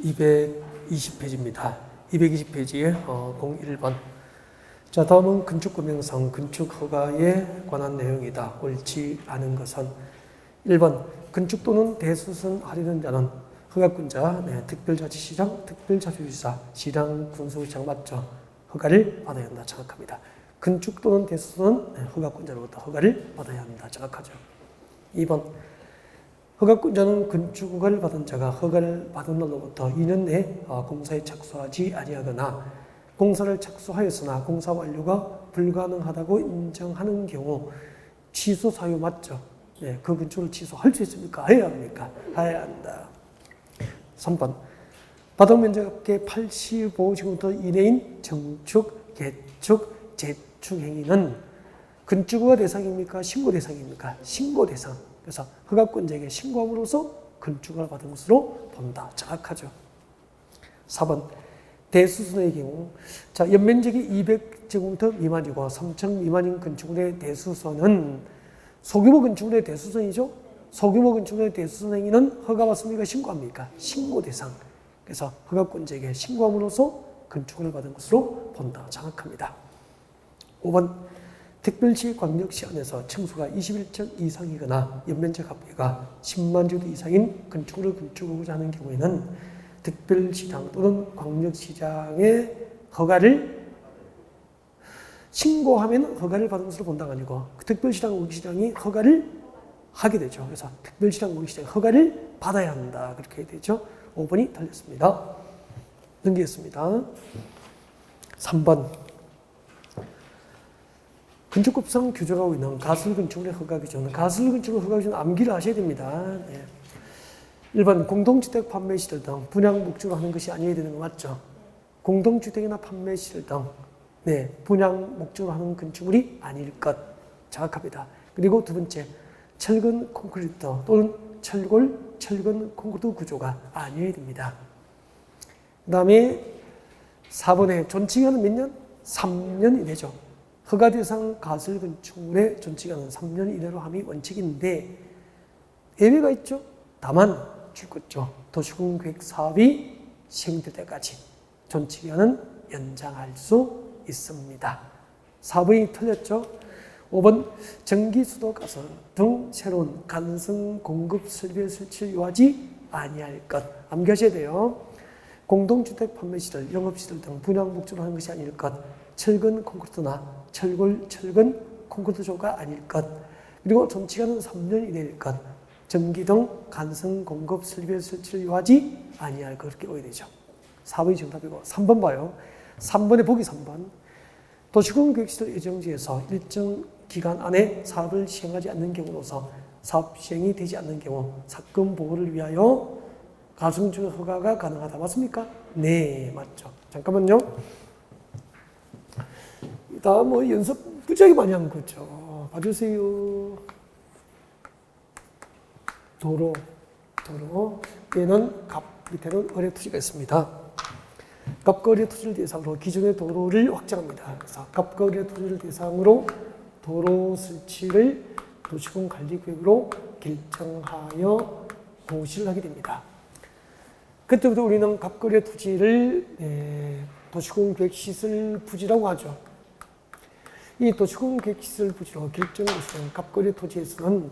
220페이지입니다. 220페이지에 01번. 자, 다음은 건축금형상 건축허가에 관한 내용이다. 옳지 않은 것은 1번. 건축 또는 대수선 하려는 자는 허가권자, 특별자치시장, 특별자치주지사, 시장, 군수시장 맞죠? 허가를 받아야 한다. 정확합니다. 건축 또는 대수선은 허가권자로부터 허가를 받아야 한다. 정확하죠. 2번. 허가권자는 건축 허가를 받은 자가 허가를 받은 날로부터 2년 내에 공사에 착수하지 아니하거나 공사를 착수하였으나 공사 완료가 불가능하다고 인정하는 경우 취소 사유 맞죠? 네, 그 건축을 취소할 수 있습니까? 해야 합니까? 해야 한다. 3번. 바닥 면적의 85제곱미터 이내인 정축, 개축, 재축 행위는 건축허가 대상입니까? 신고 대상입니까? 신고 대상. 그래서 허가권자에게 신고함으로써 건축허가를 받은 것으로 본다. 정확하죠. 4번. 대수선의 경우, 자, 연면적이 200제곱미터 미만이고 3층 미만인 건축물의 대수선은 소규모 건축물의 대수선이죠. 소규모 건축물의 대수선 행위는 허가받습니까? 신고합니까? 신고 대상. 그래서 허가권자에게 신고함으로써 건축허가를 받은 것으로 본다. 정확합니다. 5번. 특별시 광역시 안에서 층수가 21층 이상이거나 연면적 합계가 10만 제곱미터 이상인 건축물을 건축하고자 하는 경우에는 특별시장 또는 광역시장의 허가를 신고하면 허가를 받은 것으로 본다가 아니고 특별시장, 광역시장이 허가를 하게 되죠. 그래서 특별시장, 광역시장이 허가를 받아야 한다. 그렇게 되죠. 5번이 틀렸습니다. 넘기겠습니다. 3번. 건축법상 규정하고 있는 가설건축물의 허가 규정은 가설건축물 허가 규정은 암기를 하셔야 됩니다. 네. 1번. 공동주택 판매 시설 등 분양 목적으로 하는 것이 아니어야 되는 거 맞죠? 공동주택이나 판매 시설 등 분양 목적으로 하는 건축물이 아닐 것. 정확합니다. 그리고 두 번째. 철근 콘크리트 또는 철근 콘크리트 구조가 아니어야 됩니다. 그 다음에 4번에 존치기간은 몇 년? 3년 이내죠. 허가 대상 가설 건축물의 존치기간은 3년 이내로 함이 원칙인데 예외가 있죠. 다만 줄것죠. 도시군 계획 사업이 시행될 때까지 존치기간은 연장할 수 있습니다. 4번이 틀렸죠. 5번. 전기, 수도, 가스 등 새로운 간성 공급 설비를 설치를 요하지 아니할 것. 암기하셔야 돼요. 공동주택 판매시설, 영업시설 등 분양 목적으로 하는 것이 아닐 것. 철근 콘크리트나 철근 콘크리트조가 아닐 것. 그리고 존치기간은 3년 이내일 것. 전기 등 간성 공급 설비의 설치를 요하지 아니할 것. 그렇게 오해되죠. 4번이 정답이고 3번 봐요. 3번에 보기 3번. 도시군 계획시설 예정지에서 일정 기간 안에 사업을 시행하지 않는 경우로서 사업 시행이 되지 않는 경우 사건 보호를 위하여 가중증 허가가 가능하다. 맞습니까? 네, 맞죠. 잠깐만요. 다음 연습 무지하게 많이 한 거죠. 봐주세요. 도로. 얘는 갑, 밑에는 어뢰 토지가 있습니다. 갑과 어뢰 토지를 대상으로 기존의 도로를 확장합니다. 그래서 갑과 어뢰 토지를 대상으로 도로 설치를 도시군 관리계획으로 결정하여 고시를 하게 됩니다. 그때부터 우리는 갑과 어뢰 토지를 도시군 계획시설 부지라고 하죠. 이 도시군 계획시설 부지로 결정을 해서는 갑과 어뢰 토지에서는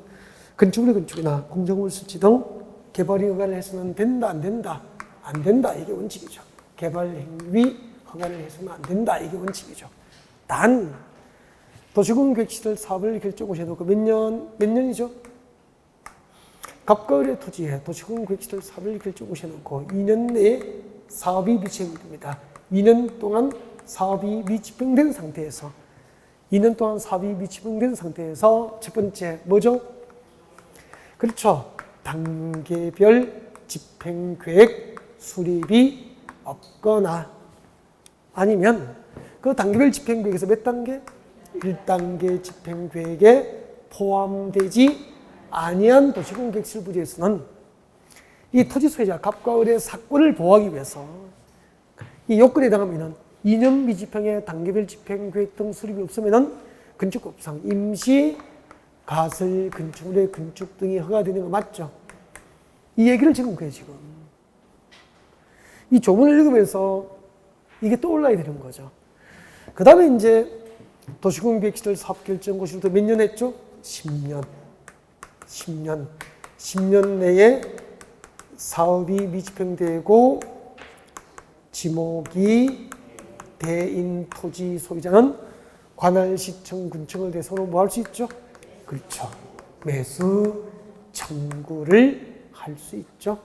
건축이나 공정물 설치 등 개발 허가를 해서는 된다, 안 된다? 안 된다. 이게 원칙이죠. 개발 행위 허가를 해서는 안 된다. 이게 원칙이죠. 단 도시군 계획시설 사업을 결정을 해놓고 몇 년이죠? 갑과 어뢰 토지에 도시군 계획시설 사업을 결정을 해놓고 2년 내에 사업이 미집행됩니다. 2년 동안 사업이 미집행된 상태에서 2년 동안 사업이 미집행된 상태에서 첫 번째 뭐죠? 그렇죠. 단계별 집행계획 수립이 없거나 아니면 그 단계별 집행계획에서 몇 단계? 1단계 집행계획에 포함되지 아니한 도시군 계획시설 부지에서는 이 토지 소유자 갑과 을의 사건을 보호하기 위해서 이 요건에 해당하면 2년 미집행의 단계별 집행계획 등 수립이 없으면 건축법상 임시 가설 건축물의 건축 등이 허가되는 거 맞죠? 이 얘기를 지금 그래 지금. 이 조문을 읽으면서 이게 떠올라야 되는 거죠. 그 다음에 이제 도시공비획시설 사업결정고시로도 몇 년 했죠? 10년. 10년 내에 사업이 미집행되고 지목이 대인 토지 소유자는 관할 시청 군청을 대상으로 뭐 할 수 있죠? 그렇죠. 매수 청구를 할 수 있죠.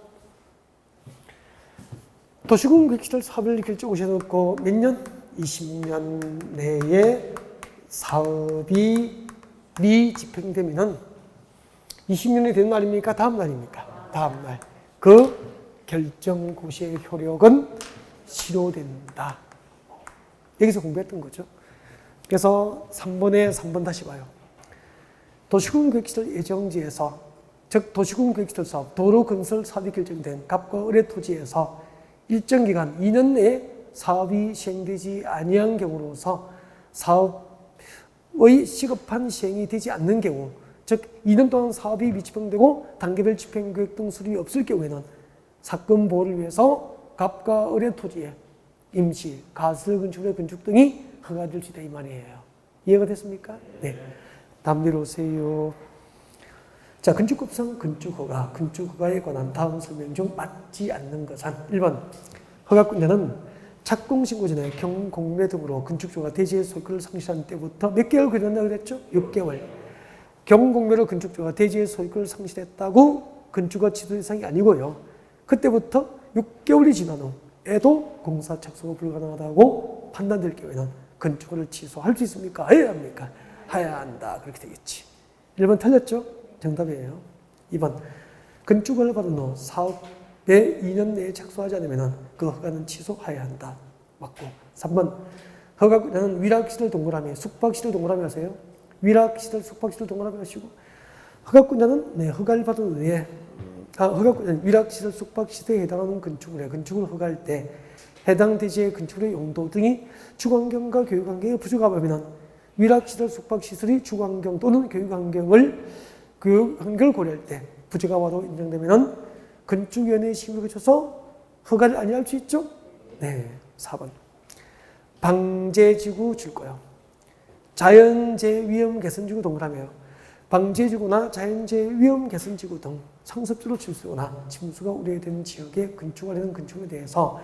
도시공비획시설 사업을 결정고시해놓고 몇 년? 20년 내에 사업이 미집행되면은 20년이 된 날입니까? 다음 날입니까? 다음 날. 그 결정고시의 효력은 실효된다. 여기서 공부했던 거죠. 그래서 3번 다시 봐요. 도시공비획시설 예정지에서, 즉 도시공비획시설 사업, 도로건설 사업이 결정된 갑과 을의 토지에서 일정 기간 2년 내에 사업이 시행되지 아니한 경우로서 사업의 시급한 시행이 되지 않는 경우, 즉 2년 동안 사업이 미집행되고 단계별 집행계획 등 수립이 없을 경우에는 사건 보호를 위해서 갑과 을의 토지에 임시, 가설 건축물의 건축 등이 허가될 수 있다 이 말이에요. 이해가 됐습니까? 네. 다음 내려오세요. 자, 건축법상 건축허가, 건축허가에 관한 다음 설명 중 맞지 않는 것은 1번, 허가권자는 착공신고 전에 경공매 등으로 건축주가 대지의 소유권을 상실한 때부터 몇 개월 걸린다고 그랬죠? 6개월. 경공매로 건축주가 대지의 소유권을 상실했다고 건축허가 취소 대상이 아니고요. 그때부터 6개월이 지난 후에도 공사 착수가 불가능하다고 판단될 경우에는 건축허가를 취소할 수 있습니까? 해야 합니까? 해야 한다. 그렇게 되겠지. 1번 틀렸죠? 정답이에요. 2번, 건축허가를 받은 후 사업에 2년 내에 착수하지 않으면 그 허가는 취소해야 한다. 맞고. 3번, 허가는 위락시설 동그라미, 숙박시설 동그라미 하세요. 위락시설, 숙박시설 동그라미 하시고, 허가권자는 네, 허가를 받은 후에 허가권자는 위락시설, 숙박시설에 해당하는 건축을 허가할 때 해당 대지의 건축물의 용도 등이 주거환경과 교육환경에 부족하면 위락시설, 숙박시설이 주거환경 또는 교육환경을 고려할 때 부적합하다고 인정되면 건축위원회의 심의를 거쳐서 허가를 아니할 수 있죠? 네. 4번. 방제지구 줄 거예요. 자연재해 위험 개선지구 동그라미요. 방제지구나 자연재해 위험 개선지구 등 상습지로 침수거나 침수가 우려되는 지역에 건축하려는 건축에 대해서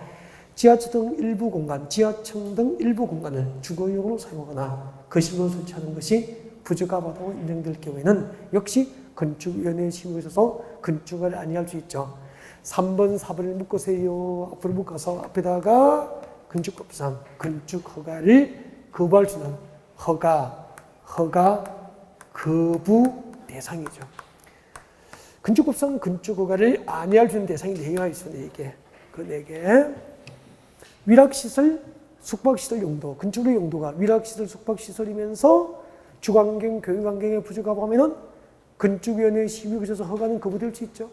지하철 등 일부 공간, 지하청 등 일부 공간을 주거용으로 사용하거나 거실로 설치하는 것이 부적합하다고 인정될 경우에는 역시 건축위원회의 심의에 있어서 건축을 아니할 수 있죠. 3번, 4번을 묶으세요. 앞으로 묶어서 앞에다가 건축법상 건축허가를 거부할 수 있는 허가 거부 대상이죠. 건축법상 건축허가를 아니할 수 있는 대상이 4개가 있습니다. 4개. 그 4개. 위락시설, 숙박시설 용도, 건축의 용도가 위락시설, 숙박시설이면서 주거환경, 교육환경에 부적합하면 건축위원회의 심의에 거쳐서 허가는 거부될 수 있죠.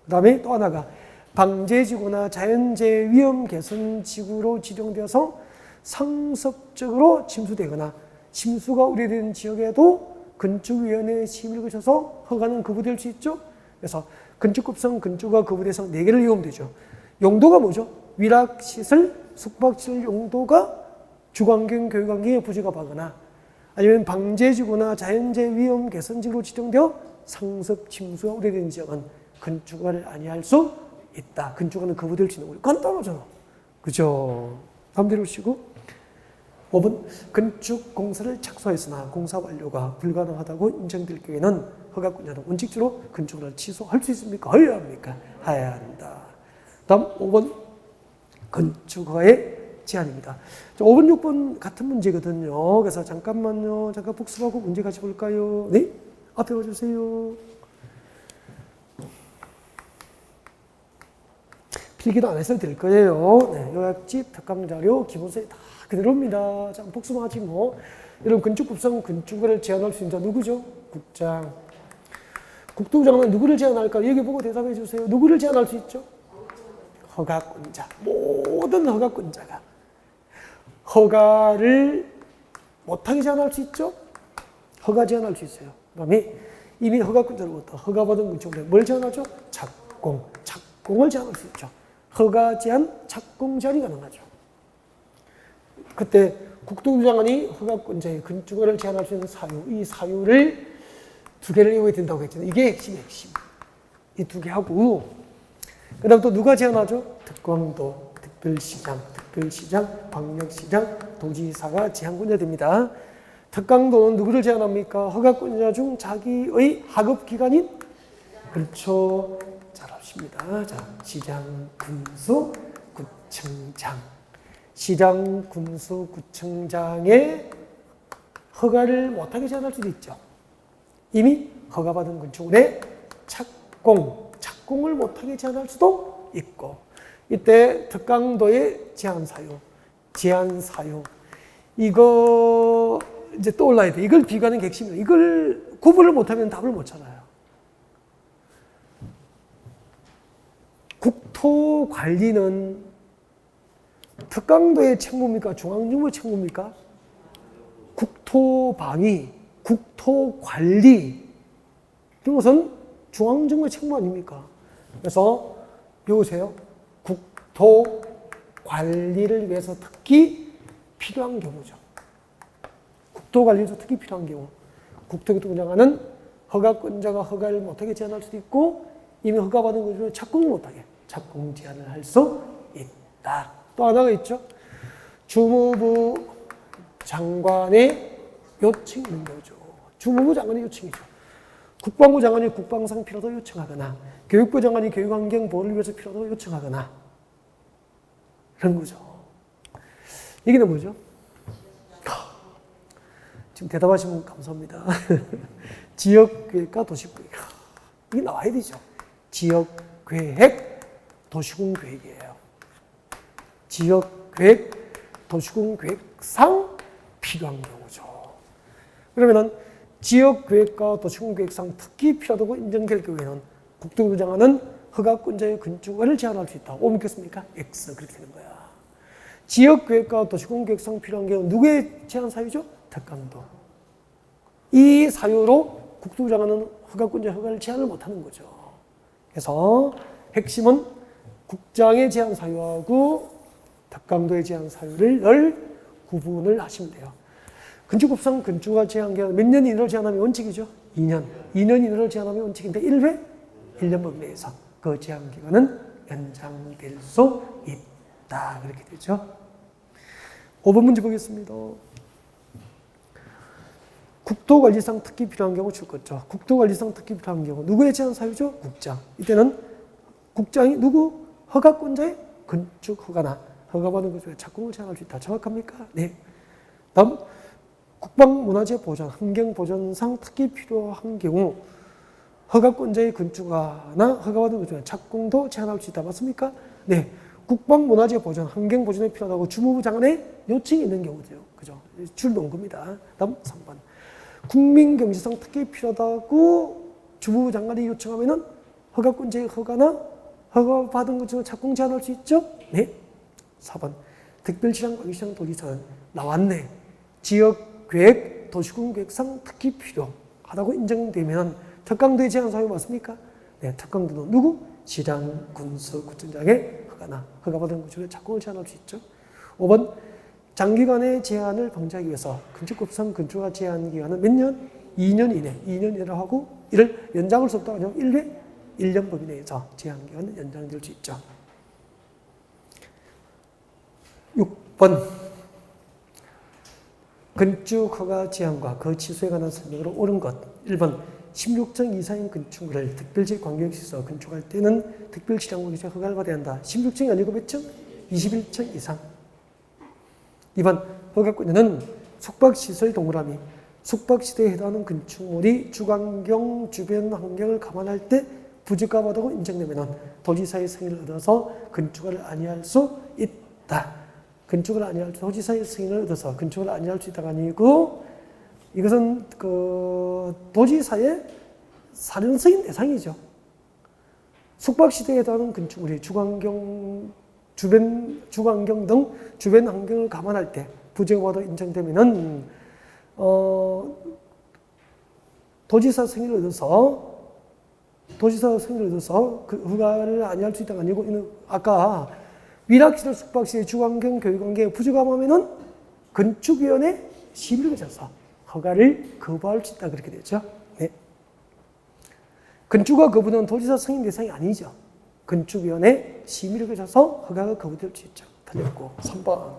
그 다음에 또 하나가 방제지구나 자연재해 위험 개선지구로 지정되어서 상습적으로 침수되거나 침수가 우려되는 지역에도 건축위원회의 심의를 거쳐서 허가는 거부될 수 있죠. 그래서 건축법상 건축허가 거부 대상 4개를 이용하면 되죠. 용도가 뭐죠? 위락시설, 숙박시설 용도가 주거환경, 교육환경에 부적합하거나 아니면 방제지구나 자연재해 위험 개선지구로 지정되어 상습 침수가 우려되는 지역은 건축허가를 아니할 수 있다. 건축허가는 거부될 수 있는 거예요. 간단하잖아. 그죠? 다음 내려오시고 5번 건축공사를 착수하였으나 공사 완료가 불가능하다고 인정될 경우에는 허가권자는 원칙적으로 건축허가를 취소할 수 있습니까? 해야 합니까? 해야 한다. 다음 5번 건축허가의 제한입니다. 5번, 6번 같은 문제거든요. 그래서 잠깐만요. 잠깐 복습하고 문제 같이 볼까요? 네? 앞에 와주세요. 필기도 안 해서 될 거예요. 네, 요약집, 특강자료, 기본서에 다 그대로입니다. 자, 복습하지 뭐. 여러분, 건축법상 건축을 제한할 수 있는 자 누구죠? 국장. 국토부장은 누구를 제한할까? 여기 보고 대답해 주세요. 누구를 제한할 수 있죠? 허가권자. 모든 허가권자가 허가를 못하게 제한할 수 있죠? 허가 제한할 수 있어요. 그 다음에 이미 허가권자로부터 허가받은 건축물에 뭘 제한하죠? 착공을 제한할 수 있죠. 허가 제한, 착공 제한이 가능하죠. 그때 국토부 장관이 허가권자의 건축허가를 제한할 수 있는 사유, 이 사유를 두 개를 외워야 된다고 했잖아요. 이게 핵심. 이 두 개 하고, 그 다음 또 누가 제한하죠? 특광도, 특별시장, 광역시장, 도지사가 제한권자 됩니다. 특강도는 누구를 제한합니까? 허가권자 중 자기의 하급기관인? 그렇죠. 잘하십니다. 자, 시장, 군수, 구청장. 시장, 군수, 구청장의 허가를 못하게 제한할 수도 있죠. 이미 허가받은 건축물의 착공을 못하게 제한할 수도 있고, 이때 특강도의 제한 사유, 이거 이제 떠올라야 돼. 이걸 비교하는 게 핵심이에요. 이걸 구분을 못하면 답을 못 찾아요. 국토관리는 특강도의 책무입니까? 중앙정부의 책무입니까? 국토방위, 국토관리 이런 것은 중앙정부의 책무 아닙니까? 그래서 배우세요. 국토관리를 위해서 특히 필요한 경우죠. 국토관리에서 특히 필요한 경우, 국토교통부 장관은 허가권자가 허가를 못하게 제한할 수도 있고, 이미 허가받은 것을 착공을 못하게 착공 제한을 할 수 있다. 또 하나가 있죠. 주무부 장관의 요청이 있는 거죠. 주무부 장관의 요청이죠. 국방부 장관이 국방상 필요도 요청하거나, 교육부 장관이 교육환경 보호를 위해서 필요도 요청하거나, 그런 거죠. 얘기는 뭐죠? 지금 대답하시면 감사합니다. 지역계획과 도시계획. 이게 나와야 되죠. 지역계획, 도시군계획이에요. 지역계획, 도시군계획상 필요한 경우죠. 그러면은 지역계획과 도시군계획상 특히 필요하다고 인정될 경우에는 국토부 장관은 허가권자의 건축허가를 제한할 수 있다. O 믿겠습니까? X. 그렇게 되는 거야. 지역계획과 도시군계획상 필요한 경우 누구의 제한 사유죠? 특강도. 이 사유로 국토부 장관은 허가권자 허가를 제한을 못하는 거죠. 그래서 핵심은 국장의 제한 사유하고 특강도의 제한 사유를 늘 구분을 하시면 돼요. 건축법상 건축허가 제한 기간 몇 년 이내로 제한하면 원칙이죠? 2년. 2년 이내로 제한하면 원칙인데 1회 1년 범위 내에서 그 제한 기간은 연장될 수 있다. 그렇게 되죠. 5번 문제 보겠습니다. 국토관리상 특히 필요한 경우 줄 거죠. 국토관리상 특히 필요한 경우 누구의 제한 사유죠? 국장. 이때는 국장이 누구? 허가권자의 건축 허가나 허가받은 것 중에 착공을 제한할 수 있다. 정확합니까? 네. 다음 국방문화재 보전, 환경보전상 특히 필요한 경우 허가권자의 건축허가나 허가받은 것 중에 착공도 제한할 수 있다. 맞습니까? 네. 국방문화재 보전, 환경보전에 필요하다고 주무부 장관의 요청이 있는 경우죠. 그죠? 줄 놓은 겁니다. 다음 3번. 국민경제상 특히 필요하다고 주무부 장관이 요청하면은 허가권자의 허가나 허가받은 것 중에 착공 제한할 수 있죠? 네. 4번. 특별시장, 광역시장, 도지사는 나왔네. 지역계획, 도시군계획상 특히 필요하다고 인정되면 특강도의 제한 사유 맞습니까? 네. 특강도는 누구? 시장, 군수, 구청장의 허가나 허가받은 것 중에 착공을 제한할 수 있죠. 5번. 장기간의 제한을 방지하기 위해서 건축법상 건축허가 제한 기간은 몇 년? 2년 이내. 2년 이내로 하고 이를 연장할 수 없다고 하죠. 1회 1년 범위 내에서 제한 기간은 연장될 수 있죠. 6번. 건축허가 제한과 그 취소에 관한 설명으로 옳은 것. 1번. 16층 이상인 건축물을 특별시 광역시에서 건축할 때는 특별시장국에서 허가를 받아야 한다. 16층이 아니고 몇 층? 21층 이상. 2번. 허가권자는 숙박시설 동그라미. 숙박시대에 해당하는 건축물이 주관경 주변 환경을 감안할 때 부적합하다고 인정되면 도지사의 승인을 얻어서 건축을 아니할 수 있다. 건축을 아니할 도지사의 승인을 얻어서 건축을 아니할 수 있다가 아니고 이것은 그 도지사의 사전 승인 대상이죠. 숙박시대에 해당하는 건축물이 주관경 등 주변 환경을 감안할 때 부적합하다고 인정되면은 도지사 승인을 얻어서 도지사 승인을 얻어서 그 허가를 아니할 수 있다가 아니고, 이는 아까 위락시설, 숙박시설, 주관경, 교육관계에 부족함하면은 건축위원회 심의를 거쳐서 허가를 거부할 수 있다. 그렇게 되죠. 네. 건축허가 거부는 도지사 승인 대상이 아니죠. 건축위원회 심의를 거쳐서 허가가 거부될 수 있죠. 틀렸고. 3번.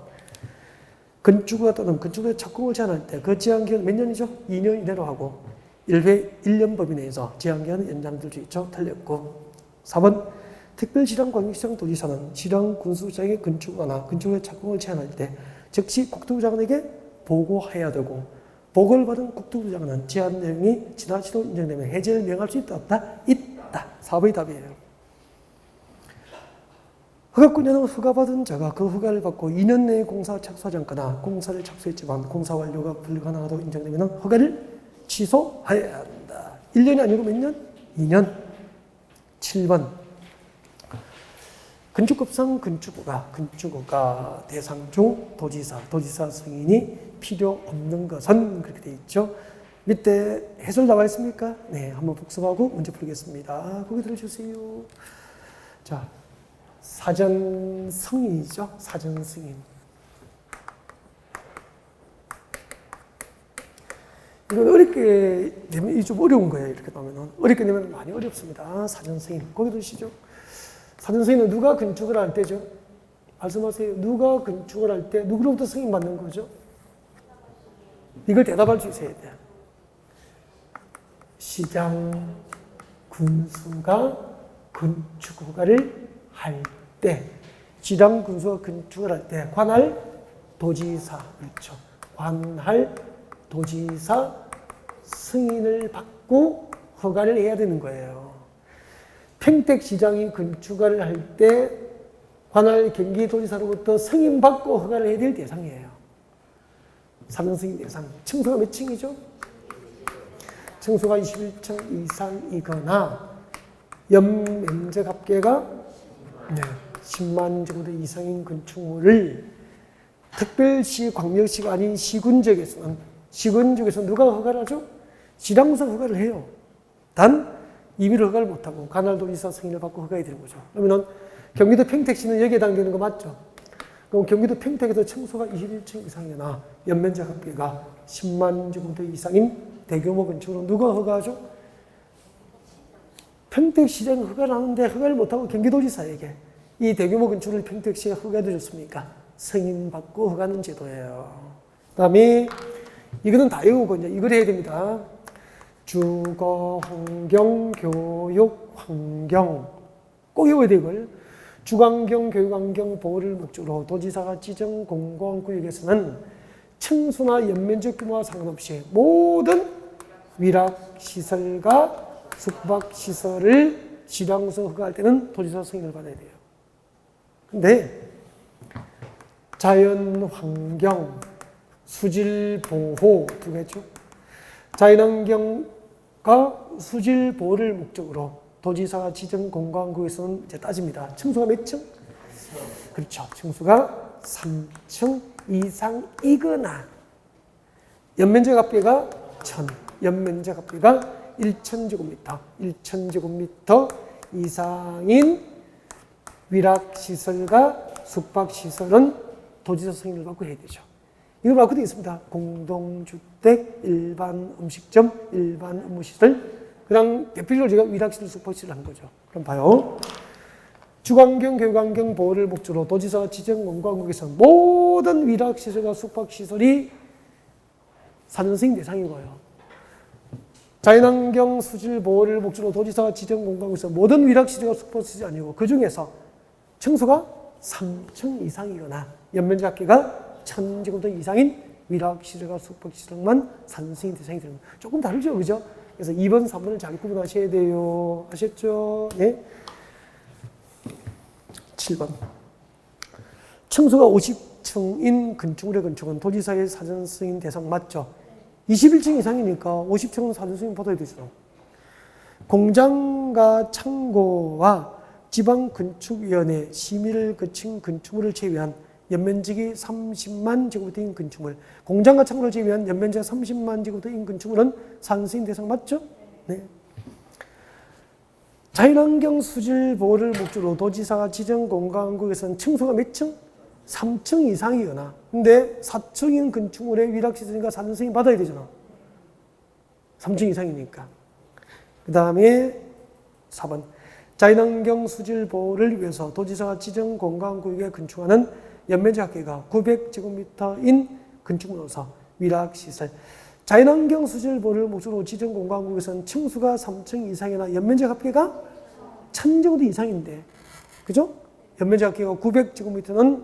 건축허가 또는 건축의 착공을 제한할 때 그 제한기간 몇 년이죠? 2년 이내로 하고 1년 범위 내에서 제한기간은 연장될 수 있죠. 틀렸고. 4번. 특별시랑 광역시장 도지사는 시랑 군수장의 건축허가나 건축의 착공을 제한할 때 즉시 국토부 장관에게 보고해야 되고, 보고를 받은 국토부 장관은 제한 내용이 지나치도록 인정되면 해제를 명할 수 있다 없다? 있다. 4번이 답이에요. 허가권자는 허가받은 자가 그 허가를 받고 2년 내에 공사 착수하지 않거나 공사를 착수했지만 공사 완료가 불가능하다고 인정되면 허가를 취소해야 한다. 1년이 아니고 몇 년? 2년. 7번. 건축법상 건축허가 대상 중 도지사 승인이 필요 없는 것은 그렇게 되어 있죠. 밑에 해설 나와 있습니까? 네, 한번 복습하고 문제 풀겠습니다. 거기 들어주세요. 자, 사전 승인이죠. 사전 승인. 이건 어렵게 되면 좀 어려운 거예요. 이렇게 나오면 어렵게 되면 많이 어렵습니다. 사전 승인. 거기 들으시죠. 사전 승인은 누가 건축을 할 때죠? 말씀하세요. 누가 건축을 할 때 누구로부터 승인 받는 거죠? 이걸 대답할 수 있어야 돼요. 시장, 군수가 건축허가를 할 때, 시장, 군수가 건축을 할 때 관할 도지사, 그렇죠. 관할 도지사 승인을 받고 허가를 해야 되는 거예요. 평택시장이 건축허가를 할 때 관할 경기도지사로부터 승인받고 허가를 해야 될 대상이에요. 사전 승인 대상. 층수가 몇 층이죠? 층수가 21층 이상이거나 연면적 합계가 10만 제곱미터 이상인 건축물을 특별시, 광역시가 아닌 시군지역에서는 누가 허가를 하죠? 시장구에서 허가를 해요. 단 임의로 허가를 못하고 관할도지사 승인을 받고 허가해야 되는 거죠. 그러면 경기도 평택시는 여기에 해당되는 거 맞죠? 그럼 경기도 평택에서 층수가 21층 이상이나 연면적 합계가 10만 제곱미터 이상인 대규모 건축으로 누가 허가하죠? 평택시장이 허가를 하는데 허가를 못하고 경기도지사에게 이 대규모 건축을 평택시가 허가해 줬습니까? 승인받고 허가하는 제도예요. 그 다음에 이거는 다 외우고 이제 이걸 해야 됩니다. 주거, 환경, 교육, 환경. 꼭 외워야 돼요, 이걸. 주거환경, 교육환경 보호를 목적으로 도지사가 지정 공공구역에서는 층수나 연면적 규모와 상관없이 모든 위락시설과 숙박시설을 시장구에서 허가할 때는 도지사 승인을 받아야 돼요. 근데 자연환경, 수질보호 두 개죠. 자연환경과 수질보호를 목적으로 도지사가 지정 공공구역에서는 이제 따집니다. 층수가 몇 층? 그렇죠. 층수가 3층 이상이거나 연면적 합계가 1000, 연면적 합계가 1000제곱미터 이상인 위락시설과 숙박시설은 도지사 승인을 받고 해야 되죠. 이걸 받고 되어 있습니다. 공동주택, 일반 음식점, 일반 업무시설. 그냥 대표적으로 제가 위락시설, 숙박시설을 한 거죠. 그럼 봐요. 주거환경, 교육환경 보호를 목적으로 도지사가 지정 공공구역에서 모든 위락시설과 숙박시설이 사전승인 대상이고요. 자연환경 수질 보호를 목적으로 도지사가 지정 공간에서 모든 위락시설과 숙박시설이 아니고 그 중에서 층수가 3층 이상이거나 연면적 합계가 1000제곱미터 이상인 위락시설과 숙박시설만 사전승인 대상이 되는 거예요. 조금 다르죠, 그죠? 그래서 2번, 3번을 잘 구분하셔야 돼요. 아셨죠? 네. 7번. 층수가 50층인 건축물의 건축은 도지사의 사전승인 대상 맞죠? 21층 이상이니까 50층은 사전승인 받아야 되죠. 공장과 창고와 지방건축위원회 심의를 거친 건축물을 제외한 연면적이 30만 제곱미터인 건축물, 공장과 창고를 제외한 연면적 30만 제곱미터인 건축물은 사전승인 대상 맞죠? 네. 자연환경 수질 보호를 목적으로 도지사가 지정 공간구역에서는 층수가 몇 층? 3층 이상이거나, 근데 4층인 건축물의 위락시설인가 사전승인 받아야 되잖아. 3층 이상이니까. 그 다음에 4번. 자연환경 수질 보호를 위해서 도지사가 지정 공간구역에 건축하는 연면적 합계가 900제곱미터인 건축물로서 위락시설. 자연환경 수질 보호를 목적으로 지정 공간구역에서는 층수가 3층 이상이나 연면적 합계가 1000제곱미터 이상인데, 그죠? 연면적 합계가 900제곱미터는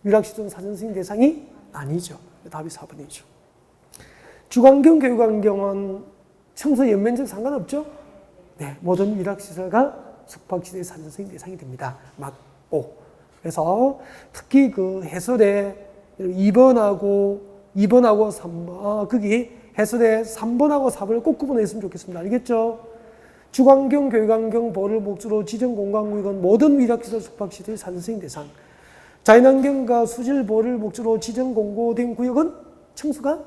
위락시설 사전승인 대상이 아니죠. 답이 4번이죠. 주관경, 교육환경은 층수 연면적 상관없죠? 네, 모든 위락시설과 숙박시설의 사전승인 대상이 됩니다. 맞고. 그래서 특히 그 해설에 2번하고 3번, 거기 해설에 3번하고 4번을 꼭 구분했으면 좋겠습니다. 알겠죠? 주관경, 교육환경 보호를 목적으로 지정 공간구역은 모든 위락시설, 숙박시설의 사전승인 대상. 자연환경과 수질 보호를 목적으로 지정 공고된 구역은 층수가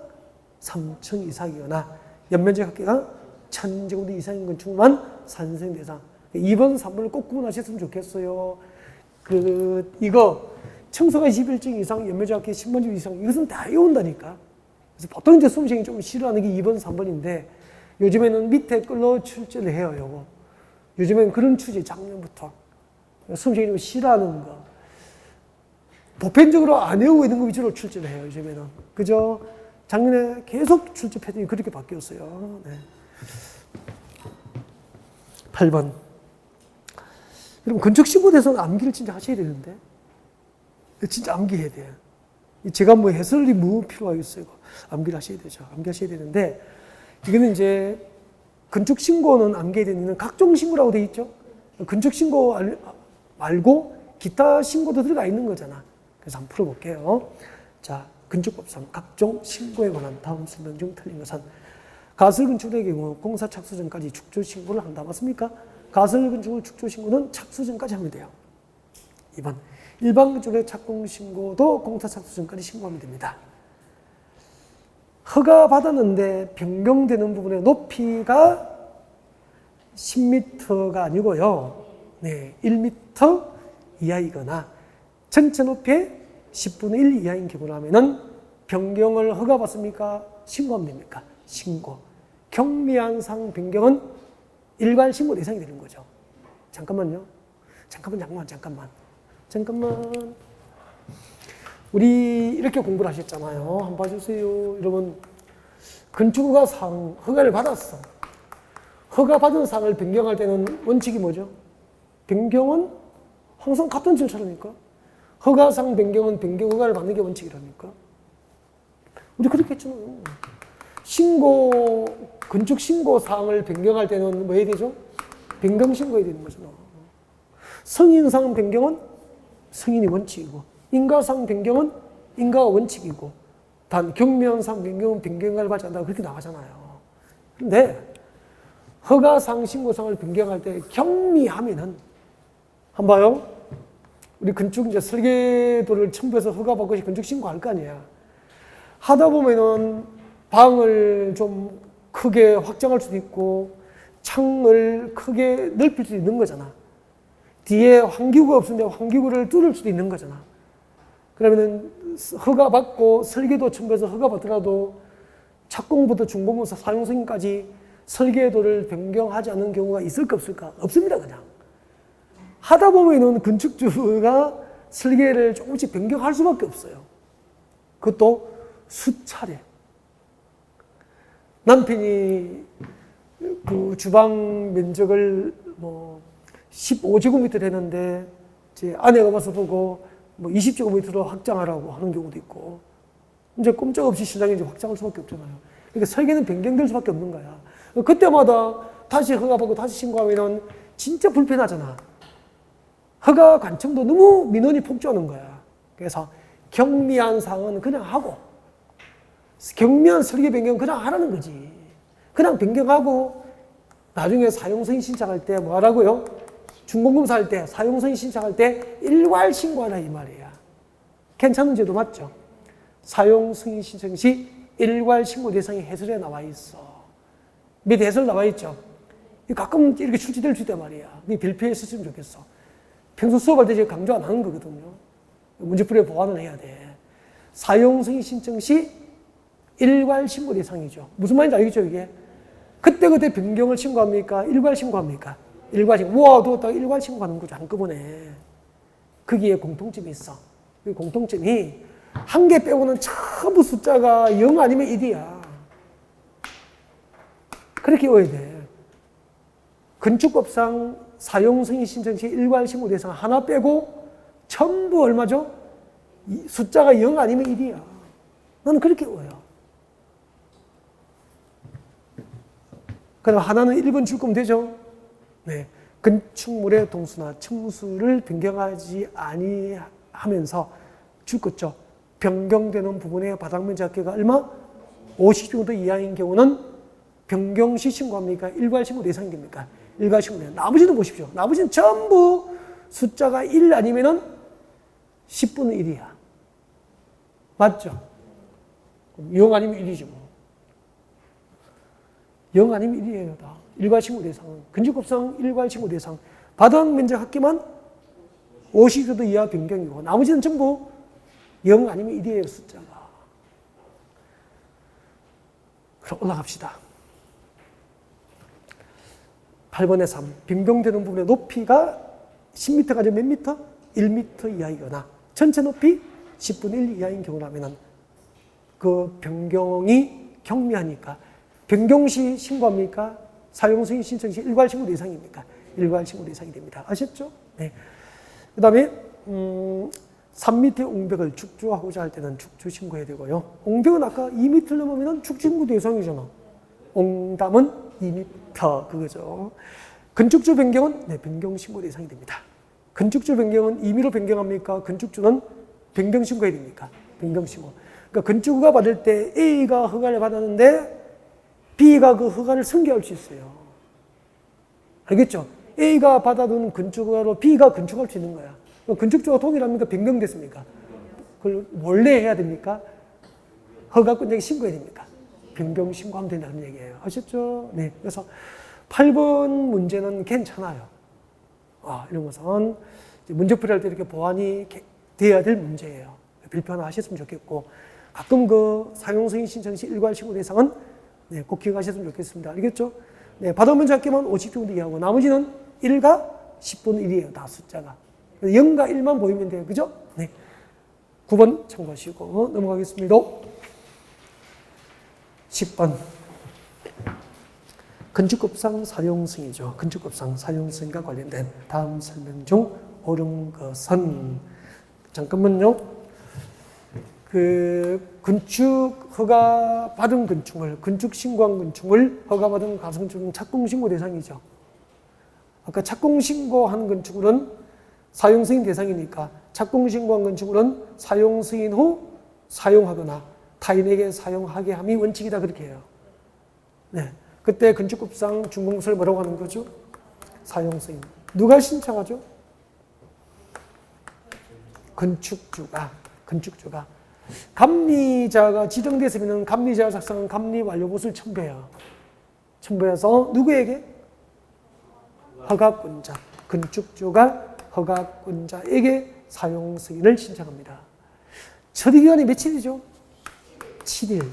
3층 이상이거나 연면적 합계가 1000제곱미터 이상인 건축물만 사전승인 대상. 2번, 3번을 꼭 구분하셨으면 좋겠어요. 이거 층수가 21층 이상, 연면적 합계 10만 제곱 이상, 이것은 다 외운다니까. 그래서 보통 이제 수험생이 좀 싫어하는 게 2번, 3번인데 요즘에는 밑에 끌로 출제를 해요, 요거. 요즘에는 그런 추세, 작년부터. 수험생이 좀 싫어하는 거. 보편적으로 안 외우고 있는 거 위주로 출제를 해요, 요즘에는. 그죠? 작년에 계속 출제 패턴이 그렇게 바뀌었어요. 네. 8번. 여러분, 건축신고대에서는 암기를 진짜 하셔야 되는데. 진짜 암기해야 돼. 제가 뭐 해설이 뭐 필요하겠어요. 암기를 하셔야 되죠. 암기하셔야 되는데, 이거는 이제 건축신고는 암기해야 되는 각종 신고라고 돼 있죠. 건축신고 말고 기타 신고도 들어가 있는 거잖아. 그래서 한번 풀어볼게요. 자, 건축법상 각종 신고에 관한 다음 설명 중 틀린 것은 가설 건축의 경우 공사 착수 전까지 축조 신고를 한다. 맞습니까? 가설 건축 축조 신고는 착수 전까지 하면 돼요. 2번. 일반 건축의 착공 신고도 공사 착수 전까지 신고하면 됩니다. 허가 받았는데 변경되는 부분의 높이가 10m가 아니고요. 네, 1m 이하이거나 전체 높이의 10분의 1 이하인 경우라면은 변경을 허가받습니까? 신고하면 됩니까? 신고. 경미한상 변경은 일괄 신고 대상이 되는 거죠. 잠깐만요. 잠깐만. 우리 이렇게 공부를 하셨잖아요. 한번 봐주세요. 여러분, 건축허가상 허가를 받았어. 허가받은 상을 변경할 때는 원칙이 뭐죠? 변경은 항상 같은 절차라니까. 허가상 변경은 변경 허가를 받는 게 원칙이라니까. 우리 그렇게 했잖아요. 건축 신고 사항을 변경할 때는 뭐 해야 되죠? 변경 신고해야 되는 거잖아. 성인상 변경은 성인이 원칙이고, 인가상 변경은 인가가 원칙이고, 단 경미한상 변경은 변경을 받지 않는다고 그렇게 나가잖아요. 근데 허가상 신고상을 변경할 때 경미하면은 한번 봐요. 우리 건축 이제 설계도를 첨부해서 허가받고 건축 신고할 거 아니야. 하다 보면은 방을 좀 크게 확장할 수도 있고 창을 크게 넓힐 수도 있는 거잖아. 뒤에 환기구가 없는데 환기구를 뚫을 수도 있는 거잖아. 그러면은 허가받고 설계도 첨부해서 허가받더라도 착공부터 준공부터 사용승인까지 설계도를 변경하지 않는 경우가 있을까 없을까? 없습니다, 그냥. 하다 보면은 건축주가 설계를 조금씩 변경할 수밖에 없어요. 그것도 수차례. 남편이 그 주방 면적을 뭐 15제곱미터를 했는데 제 아내가 와서 보고 뭐 20제곱미터로 확장하라고 하는 경우도 있고, 이제 꼼짝없이 신랑이 이제 확장할 수밖에 없잖아요. 그러니까 설계는 변경될 수밖에 없는 거야. 그때마다 다시 허가받고 다시 신고하면은 진짜 불편하잖아. 허가 관청도 너무 민원이 폭주하는 거야. 그래서 경미한 사항은 그냥 하고, 경미한 설계 변경 그냥 하라는 거지. 그냥 변경하고 나중에 사용승인 신청할 때 뭐 하라고요? 준공검사 할 때, 사용승인 신청할 때 일괄 신고하라 이 말이야. 괜찮은 제도 맞죠? 사용승인 신청 시 일괄 신고 대상이 해설에 나와 있어. 밑에 해설 나와 있죠? 가끔 이렇게 출제될 수 있단 말이야. 그게 별표에 썼으면 좋겠어. 평소 수업할 때 제가 강조 안 하는 거거든요. 문제풀이에 보완을 해야 돼. 사용승인 신청 시 일괄 신고 대상이죠. 무슨 말인지 알겠죠, 이게? 그때그때 변경을 신고합니까? 일괄 신고합니까? 일괄 신고. 모아두었다가 일괄 신고하는 거죠, 한꺼번에. 거기에 공통점이 있어. 그 공통점이 한 개 빼고는 전부 숫자가 0 아니면 1이야. 그렇게 외워야 돼. 건축법상 사용승인 신청 시 일괄 신고 대상 하나 빼고 전부 얼마죠? 숫자가 0 아니면 1이야. 나는 그렇게 외워요. 그럼 하나는 1번 줄 거면 되죠? 네. 건축물의 동수나 층수를 변경하지 아니하면서 줄 거죠. 변경되는 부분의 바닥면적 합계가 얼마? 50평도 이하인 경우는 변경 시 신고합니까? 일괄 신고 대상이 됩니까? 일괄 신고 대상. 나머지는 보십시오. 나머지는 전부 숫자가 1 아니면은 10분의 1이야. 맞죠? 0 아니면 1이죠. 0 아니면 1이에요. 다. 일괄 신고 대상은. 건축법상 일괄 신고 대상. 바닥 면적 합계만 50평도 이하 변경이고 나머지는 전부 0 아니면 1이에요. 숫자가. 그럼 올라갑시다. 8번의 3. 변경되는 부분의 높이가 10m가 아니라 몇 미터? 1m 이하이거나 전체 높이 10분의 1 이하인 경우라면 그 변경이 경미하니까 변경 시 신고합니까? 사용승인 신청 시 일괄 신고 대상입니까? 일괄 신고 대상이 됩니다. 아셨죠? 네. 그 다음에 3m의 옹벽을 축조하고자 할 때는 축조 신고해야 되고요. 옹벽은 아까 2m 넘으면 축조 신고 대상이잖아. 옹담은 2m 그거죠. 건축조 변경은 네, 변경 신고 대상이 됩니다. 건축조 변경은 임의로 변경합니까? 건축주는 변경 신고해야 됩니까? 변경 신고. 그러니까 건축주가 받을 때 A가 허가를 받았는데 B가 그 허가를 승계할 수 있어요. 알겠죠? A가 받아둔 건축허가로 B가 건축할 수 있는 거야. 건축주가 동일합니까? 변경됐습니까? 그걸 원래 해야 됩니까? 허가권자에게 신고해야 됩니까? 변경 신고하면 된다는 얘기예요. 아셨죠? 네. 그래서 8번 문제는 괜찮아요. 이런 것은 문제풀이할 때 이렇게 보완이 돼야 될 문제예요. 별표 하나 하셨으면 좋겠고, 가끔 그 사용승인 신청 시 일괄 신고 대상은 네, 꼭 기억하셨으면 좋겠습니다. 알겠죠? 네, 받아면적 합계만 50평도 이하고 나머지는 1과 10분의 1이에요. 다 숫자가. 0과 1만 보이면 돼요. 그죠? 네. 9번 참고하시고 넘어가겠습니다. 10번. 건축법상 사용승이죠. 건축법상 사용승과 관련된 다음 설명 중 옳은 것은 잠깐만요. 그 건축 허가 받은 건축물, 건축 신고한 건축물 허가받은 가성축은 착공 신고 대상이죠. 아까 착공 신고한 건축물은 사용 승인 대상이니까 착공 신고한 건축물은 사용 승인 후 사용하거나 타인에게 사용하게 함이 원칙이다 그렇게 해요. 네. 그때 건축법상 준공서를 뭐라고 하는 거죠? 사용 승인. 누가 신청하죠? 건축주가. 감리자가 지정됐으면 감리자가 작성한 감리 완료봇을 첨부해요. 첨부해서 누구에게? 허가권자. 건축주가 허가권자에게 사용 승인을 신청합니다. 처리기간이 며칠이죠? 7일.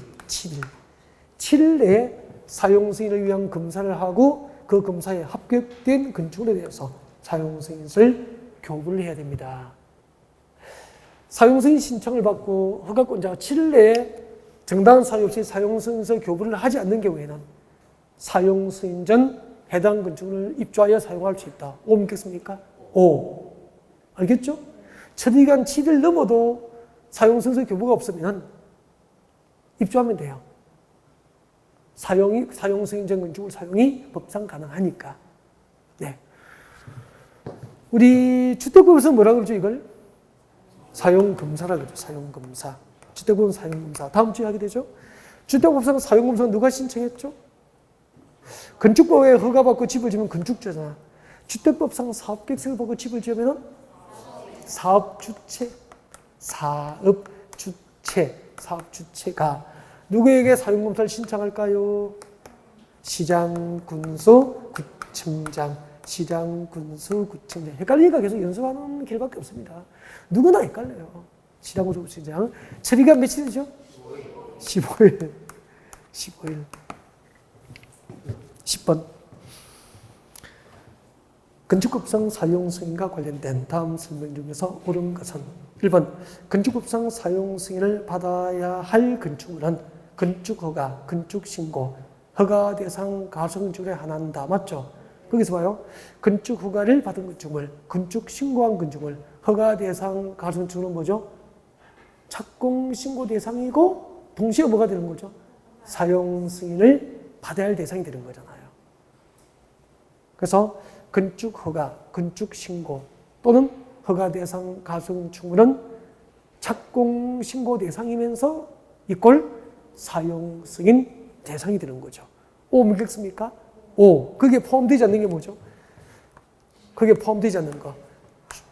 7일 내에 사용 승인을 위한 검사를 하고 그 검사에 합격된 건축물에 대해서 사용 승인을 교부를 해야 됩니다. 사용승인 신청을 받고 허가권자가 7일 내에 정당한 사유 없이 사용승인서 교부를 하지 않는 경우에는 사용승인 전 해당 건축물을 입주하여 사용할 수 있다. 5 믿겠습니까? 5. 알겠죠? 처리기간 7일 넘어도 사용승인서 교부가 없으면 입주하면 돼요. 사용승인 전 건축물 사용이 법상 가능하니까. 네. 우리 주택법에서 뭐라 그러죠, 이걸? 사용검사라 그러죠. 사용검사. 주택법은 사용검사. 다음 주에 하게 되죠. 주택법상 사용검사는 누가 신청했죠? 건축법에 허가받고 집을 지으면 건축주잖아. 주택법상 사업계획서를 보고 집을 지으면 사업주체가 누구에게 사용검사를 신청할까요? 시장, 군수, 구청장, 시장, 군수, 구청장. 헷갈리니까 계속 연습하는 길밖에 없습니다. 누구나 헷갈려요. 시장, 군수, 구청장. 처리가 며칠이죠? 15일. 15일. 10번. 건축법상 사용 승인과 관련된 다음 설명 중에서 옳은 것은 1번. 건축법상 사용 승인을 받아야 할 건축물은 건축허가, 건축신고, 허가 대상 가소건축에 한한다. 맞죠? 거기서 봐요. 건축허가를 받은 건축물, 건축신고한 건축물, 허가 대상 가소건축은 뭐죠? 착공신고 대상이고 동시에 뭐가 되는 거죠? 사용 승인을 받아야 할 대상이 되는 거잖아요. 그래서 건축허가, 건축신고 또는 허가 대상 가소건축물은 착공신고 대상이면서 이꼴 사용 승인 대상이 되는 거죠. 오, 뭐겠습니까? 오, 그게 포함되지 않는 게 뭐죠? 그게 포함되지 않는 거.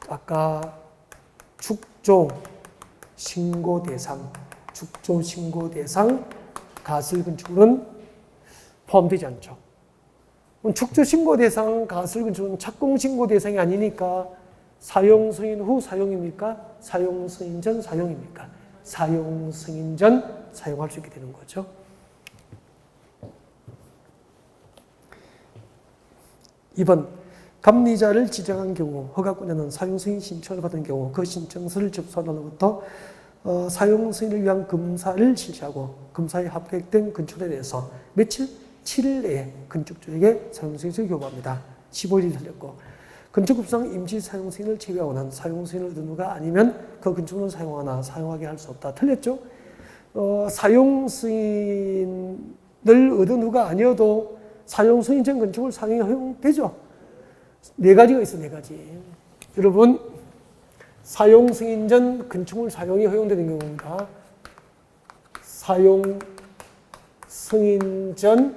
아까 축조 신고 대상, 축조 신고 대상 가설 건축물은 포함되지 않죠. 축조 신고 대상 가설 건축은 착공 신고 대상이 아니니까 사용 승인 후 사용입니까? 사용 승인 전 사용입니까? 사용 승인 전 사용할 수 있게 되는 거죠. 2번. 감리자를 지정한 경우 허가권자는 사용 승인 신청을 받은 경우 그 신청서를 접수한 날로부터 사용 승인을 위한 검사를 실시하고 검사에 합격된 건축물에 대해서 며칠? 7일 내에 건축주에게 사용 승인을 교부합니다. 15일이 틀렸고 건축법상 임시 사용 승인을 제외하고는 사용 승인을 얻은 후가 아니면 그 건축물을 사용하거나 사용하게 할 수 없다. 틀렸죠? 사용 승인을 얻은 후가 아니어도 사용 승인 전 건축물 사용이 허용되죠? 네 가지가 있어, 네 가지. 여러분, 사용 승인 전 건축물 사용이 허용되는 경우입니다. 사용 승인 전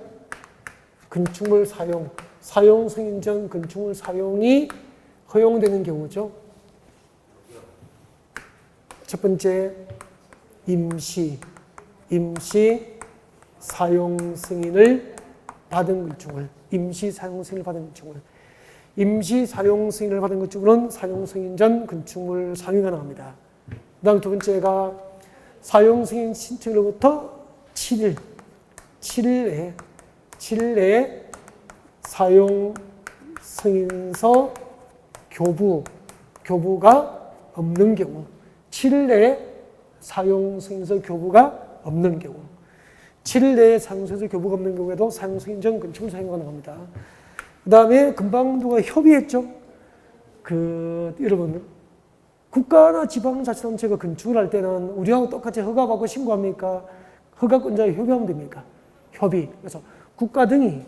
건축물 사용, 사용 승인 전 건축물 사용이 허용되는 경우죠. 첫 번째, 임시 사용 승인을 받은 건축물, 임시 사용 승인을 받은 건축물. 임시 사용 승인을 받은 건축물은 사용 승인 전 건축물 사용이 가능합니다. 그 다음 두 번째가 사용 승인 신청으로부터 7일 내에 사용 승인서 교부가 없는 경우, 7일 내에 사용 승인서 교부가 없는 경우, 7일 내에 사용 승인서 교부가 없는 경우에도 사용 승인 전 건축물 사용 가능합니다. 그 다음에 금방 누가 협의했죠? 여러분, 국가나 지방자치단체가 건축을 할 때는 우리하고 똑같이 허가받고 신고합니까? 허가권자에 협의하면 됩니까? 협의. 그래서 국가 등이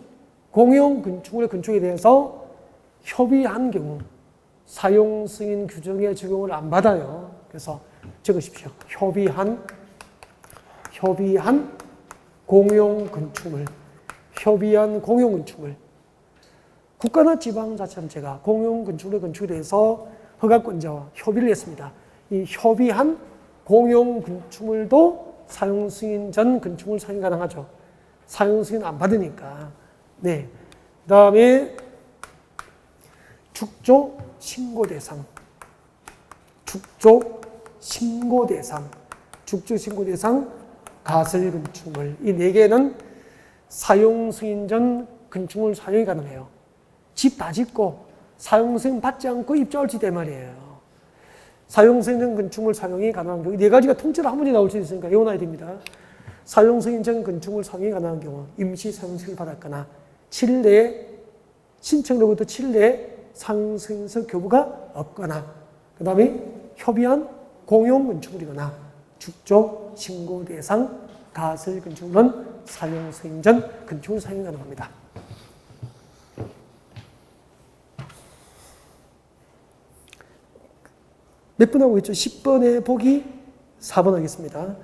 공용 건축물의 건축에 대해서 협의한 경우 사용 승인 규정의 적용을 안 받아요. 그래서 적으십시오. 협의한 공용 건축물. 국가나 지방자치단체가 공용 건축물의 건축에 대해서 허가권자와 협의를 했습니다. 이 협의한 공용 건축물도 사용 승인 전 건축물 사용이 가능하죠. 사용 승인 안 받으니까. 네. 그 다음에 축조 신고 대상, 가설 건축물. 이 네 개는 사용 승인 전 건축물 사용이 가능해요. 집 다 짓고 사용 승인 받지 않고 입주할 수 있단 말이에요. 사용 승인 전 건축물 사용이 가능한 경우, 네 가지가 통째로 한 번에 나올 수 있으니까 외워놔야 됩니다. 사용 승인 전 건축물 사용이 가능한 경우, 임시 사용 승인을 받았거나 7일 내에 신청으로부터 7일 내에 사용 승인서 교부가 없거나, 그 다음에 협의한 공용 건축물이거나 축조 신고 대상 가설 건축물은 사용 승인 전 건축물 사용이 가능합니다. 몇 번 하고 있죠? 10번에 보기 4번 하겠습니다.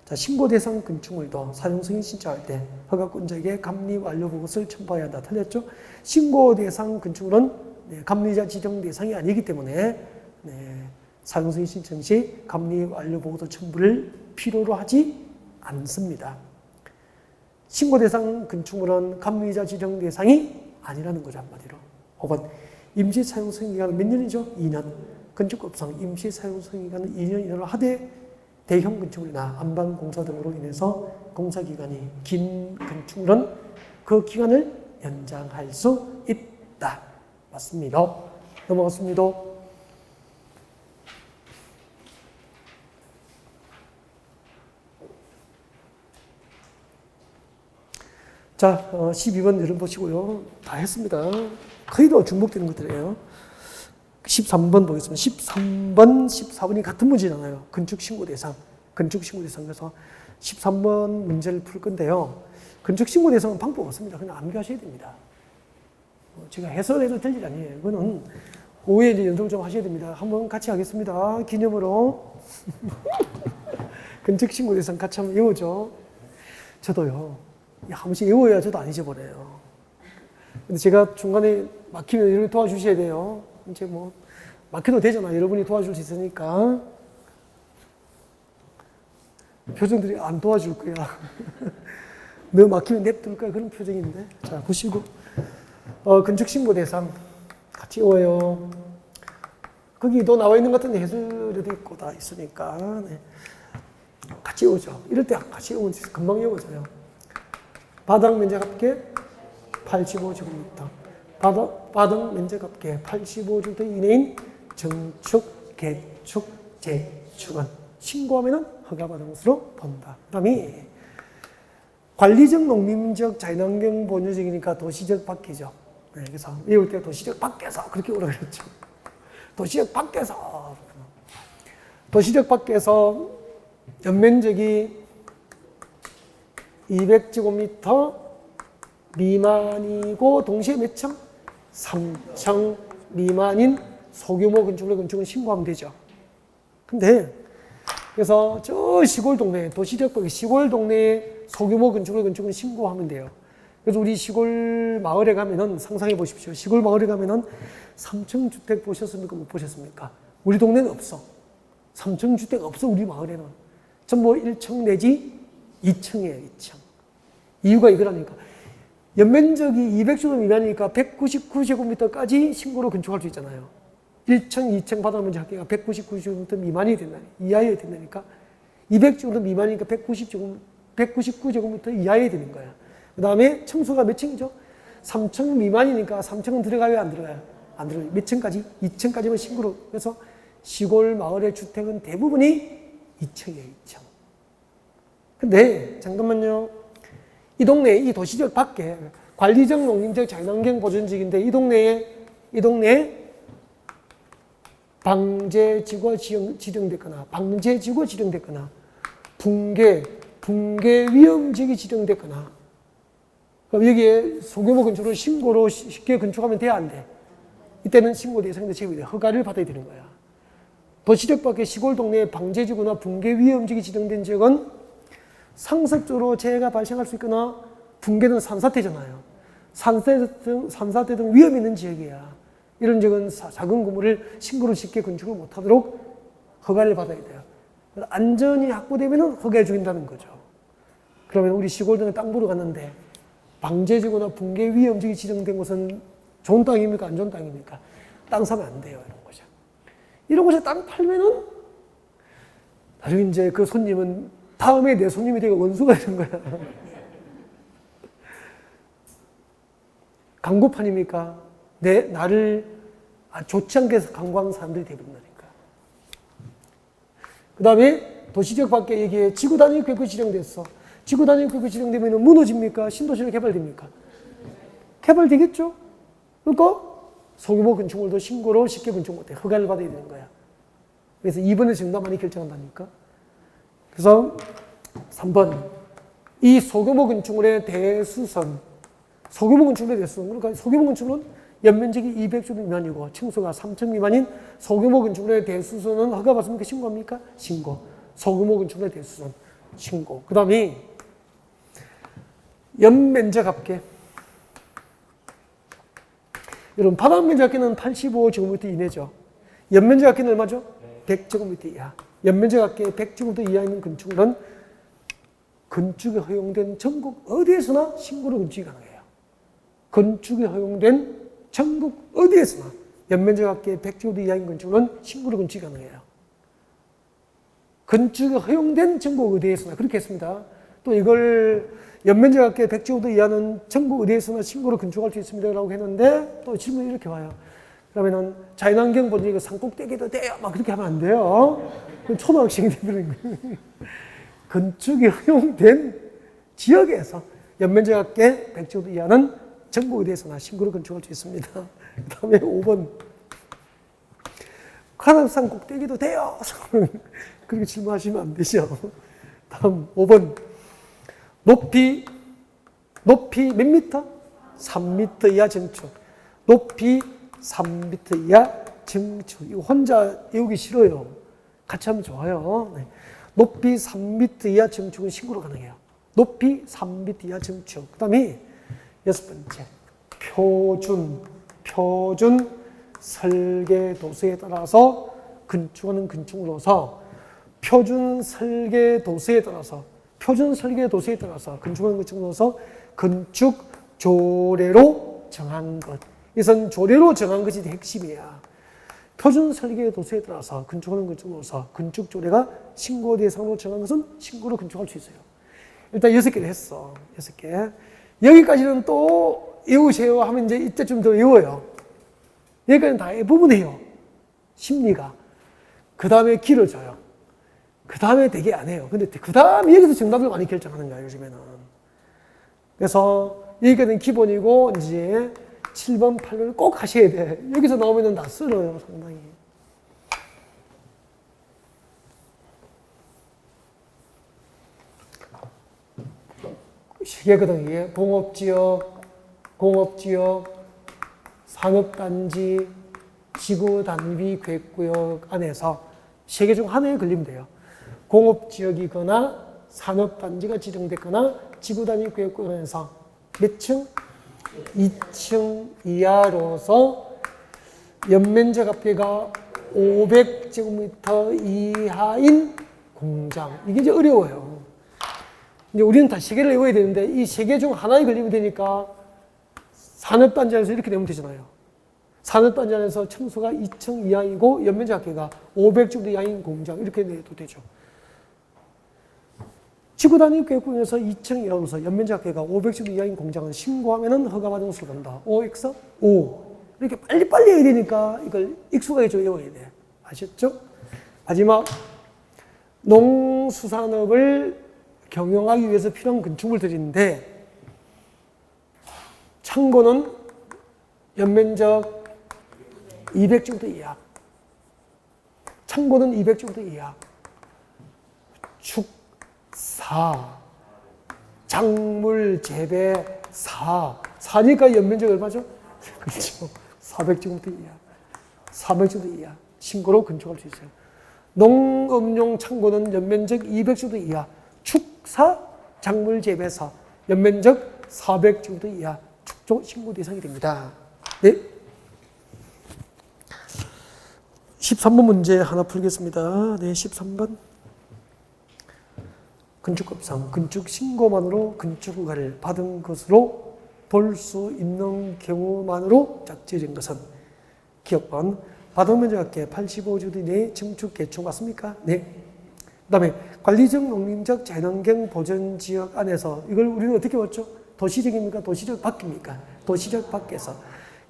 자, 신고 대상 건축물도 사용 승인 신청할 때 허가권자에게 감리 완료 보고서를 첨부해야 한다. 틀렸죠? 신고 대상 건축물은 감리자 지정 대상이 아니기 때문에 사용 승인 신청 시 감리 완료 보고서 첨부를 필요로 하지 않습니다. 신고 대상 건축물은 감리자 지정 대상이 아니라는 거죠, 한마디로. 혹은 임시 사용 승인기간은 몇 년이죠? 2년. 건축법상 임시 사용 승인기간은 2년 이내로 하되 대형 건축물이나 안방 공사 등으로 인해서 공사 기간이 긴 건축물은 그 기간을 연장할 수 있다. 맞습니다. 넘어갔습니다. 자, 12번 여러분 보시고요. 다 했습니다. 거의 다 중복되는 것들이에요. 13번 보겠습니다. 13번, 14번이 같은 문제잖아요. 건축신고 대상. 건축신고 대상. 그래서 13번 문제를 풀 건데요. 건축신고 대상은 방법 없습니다. 그냥 암기하셔야 됩니다. 제가 해설해도 될 일 아니에요. 이거는 오후에 이제 연습을 좀 하셔야 됩니다. 한번 같이 하겠습니다. 기념으로. 건축신고 대상 같이 한번 외우죠. 저도요. 한 번씩 외워야 저도 안 잊어버려요. 근데 제가 중간에 막히면 여러분이 도와주셔야 돼요. 이제 뭐, 막혀도 되잖아. 여러분이 도와줄 수 있으니까. 표정들이 안 도와줄 거야. 너 막히면 냅둘 거야. 그런 표정인데. 자, 보시고. 건축신고 대상. 같이 외워요. 거기도 나와 있는 것 같은데 해설에도 있고 다 있으니까. 네. 같이 외우죠. 이럴 때 같이 외우면 금방 외워져요. 바닥 면적 합계 85제곱미터. 바닥 면적 합계 85제곱미터 이내인 정축, 개축, 재축은 신고하면 허가받은 것으로 본다. 그 다음에 관리적, 농림적, 자연환경 보존적이니까 도시적 밖이죠. 네, 그래서 외울 때 도시적 밖에서 그렇게 오라 그랬죠. 도시적 밖에서. 도시적 밖에서 연면적이 200제곱미터 미만이고 동시에 몇 층? 3층 미만인 소규모 건축은 신고하면 되죠. 근데 그래서 저 시골 동네, 도시적 밖에 시골 동네에 소규모 건축은 신고하면 돼요. 그래서 우리 시골 마을에 가면은 상상해 보십시오. 시골 마을에 가면은 3층 주택 보셨습니까? 못 보셨습니까? 우리 동네는 없어. 3층 주택 없어, 우리 마을에는. 전부 1층 내지 2층이에요, 2층. 이유가 이거라니까. 연면적이 200제곱 미만이니까 199제곱미터까지 신고로 건축할 수 있잖아요. 1층, 2층 바닥면적 합계가 199제곱미터 미만이 된다니, 이하에 된다니까. 200제곱미터 미만이니까 199제곱미터 이하에 되는 거야. 그 다음에 층수가 몇 층이죠? 3층 미만이니까 3층은 들어가요, 안 들어가요? 안 들어가요. 몇 층까지? 2층까지만 신고로. 그래서 시골 마을의 주택은 대부분이 2층이에요, 2층. 근데 잠깐만요. 이 동네에 이 도시적 밖에 관리적, 농림적, 자연환경 보존지역인데 이 동네에 방제지구가 지정됐거나 방제지구가 지정됐거나 붕괴 위험지역이 지정됐거나 그럼 여기에 소규모 건축을 신고로 쉽게 건축하면 돼야 안 돼? 이때는 신고 대상자 제외돼 허가를 받아야 되는 거야. 도시적 밖에 시골 동네에 방제지구나 붕괴 위험지역이 지정된 지역은 상습적으로 재해가 발생할 수 있거나 붕괴는 산사태잖아요. 산사태 등 위험 있는 지역이야. 이런 지역은 작은 건물을 신고를 쉽게 건축을 못하도록 허가를 받아야 돼요. 안전이 확보되면 허가해 주긴다는 거죠. 그러면 우리 시골 등에 땅 보러 갔는데 방제지구나 붕괴 위험지역이 지정된 곳은 좋은 땅입니까? 안 좋은 땅입니까? 땅 사면 안 돼요. 이런 거죠. 이런 곳에 땅 팔면은 나중에 이제 그 손님은 다음에 내 손님이 되고 원수가 되는 거야. 광고판입니까? 나를 좋지 않게 해서 광고하는 사람들이 되버린다니까. 그 다음에 도시적 밖에 여기에 지구 단위 계획이 지정됐어. 지구 단위 계획이 지정되면 무너집니까? 신도시로 개발됩니까? 개발되겠죠? 그러니까 소규모 건축물도 신고로 쉽게 건축 못해. 허가를 받아야 되는 거야. 그래서 2번에 정답 많이 결정한다니까. 그래서 3번. 이 소규모 건축물의 대수선. 소규모 건축물의 대수선. 그러니까 소규모 건축물은 연면적이 200제곱 미만이고 층수가 3층 미만인 소규모 건축물의 대수선은 허가받습니까? 신고합니까? 신고. 소규모 건축물의 대수선. 신고. 그 다음에 연면적 합계. 여러분 바닥 면적 합계는 85제곱미터 이내죠. 연면적 합계는 얼마죠? 100제곱미터 이하. 연면적 합계 100제곱미터 이하 있는 건축물은 건축에 허용된 전국 어디에서나 신고로 건축이 가능해요. 건축에 허용된 전국 어디에서나 연면적합계 100제곱미터 이하인 건축은 신고로 건축이 가능해요. 건축에 허용된 전국 어디에서나 그렇게 했습니다. 또 이걸 연면적합계 100제곱미터 이하는 전국 어디에서나 신고로 건축할 수 있습니다 라고 했는데 또 질문이 이렇게 와요. 그러면은 자연환경 보존 산꼭대기도 돼요 막 그렇게 하면 안 돼요. 그럼 초등학생이 되는 거예요. 건축이 허용된 지역에서 연면적합계 100제곱미터 이하는 전국 어디에서나 신고로 건축할 수 있습니다. 그 다음에 5번. 관악산 꼭대기도 돼요. 그렇게 질문하시면 안 되죠. 다음 5번. 높이 몇 미터? 3미터 이하 증축. 높이 3미터 이하 증축. 이거 혼자 외우기 싫어요. 같이 하면 좋아요. 네. 높이 3미터 이하 증축은 신고로 가능해요. 높이 3미터 이하 증축. 그 다음에 6번째. 표준 설계 도서에 따라서 건축하는 건축으로서 표준 설계 도서에 따라서 건축하는 건축으로서 건축 조례로 정한 것. 이것은 조례로 정한 것이 핵심이야. 표준 설계 도서에 따라서 건축하는 건축으로서 건축 조례가 신고 대상으로 정한 것은 신고로 건축할 수 있어요. 일단 6개를 했어. 6개. 여기까지는 또 외우세요 하면 이제 이때쯤 더 외워요. 여기까지는 다 부분해요. 심리가. 그 다음에 길어져요. 그 다음에 되게 안 해요. 근데 그 다음에 여기서 정답을 많이 결정하는 거야, 요즘에는. 그래서 여기까지는 기본이고, 이제 7번, 8번을 꼭 하셔야 돼. 여기서 나오면 다 쓸어요, 상당히. 시계거든, 이게. 공업지역, 산업단지, 지구단위 계획구역 안에서 3개 중 하나에 걸리면 돼요. 공업지역이거나 산업단지가 지정됐거나 지구단위 계획구역 안에서 몇 층? 2층 이하로서 연면적 합계가 500제곱미터 이하인 공장. 이게 이제 어려워요. 이제 우리는 다 3개를 외워야 되는데 이 3개 중 하나에 걸리면 되니까 산업단지 안에서 이렇게 내면 되잖아요. 산업단지 안에서 층수가 2층 이하이고 연면적 합계가 500제곱미터 이하인 공장 이렇게 내도 되죠. 지구단위 계획구역에서 2층 이하로서 연면적 합계가 500제곱미터 이하인 공장을 신고하면은 허가받은 것으로 본다. OX 5. 이렇게 빨리빨리 해야 되니까 이걸 익숙하게 외워야 돼. 아셨죠? 마지막 농수산업을 경영하기 위해서 필요한 건축물들인데 창고는 연면적 200제곱미터 이하. 창고는 200제곱미터 이하. 축사, 작물 재배, 사니까 연면적 얼마죠? 그렇죠. 400제곱미터 이하. 400제곱미터 이하. 신고로 건축할 수 있어요. 농업용 창고는 연면적 200제곱미터 이하. 축사, 작물 재배사, 연면적 400제곱미터 이하. 축조 신고 대상이 됩니다. 네. 13번 문제 하나 풀겠습니다. 네, 13번. 건축법상 건축 신고만으로 건축 허가를 받은 것으로 볼 수 있는 경우만으로 작지된 것은 기억번 받은 면적합계 85제곱미터 이내의 증축 개축 맞습니까? 네. 그 다음에 관리적 농림적 자연환경 보전지역 안에서 이걸 우리는 어떻게 봤죠? 도시적입니까? 도시적 밖입니까? 도시적 밖에서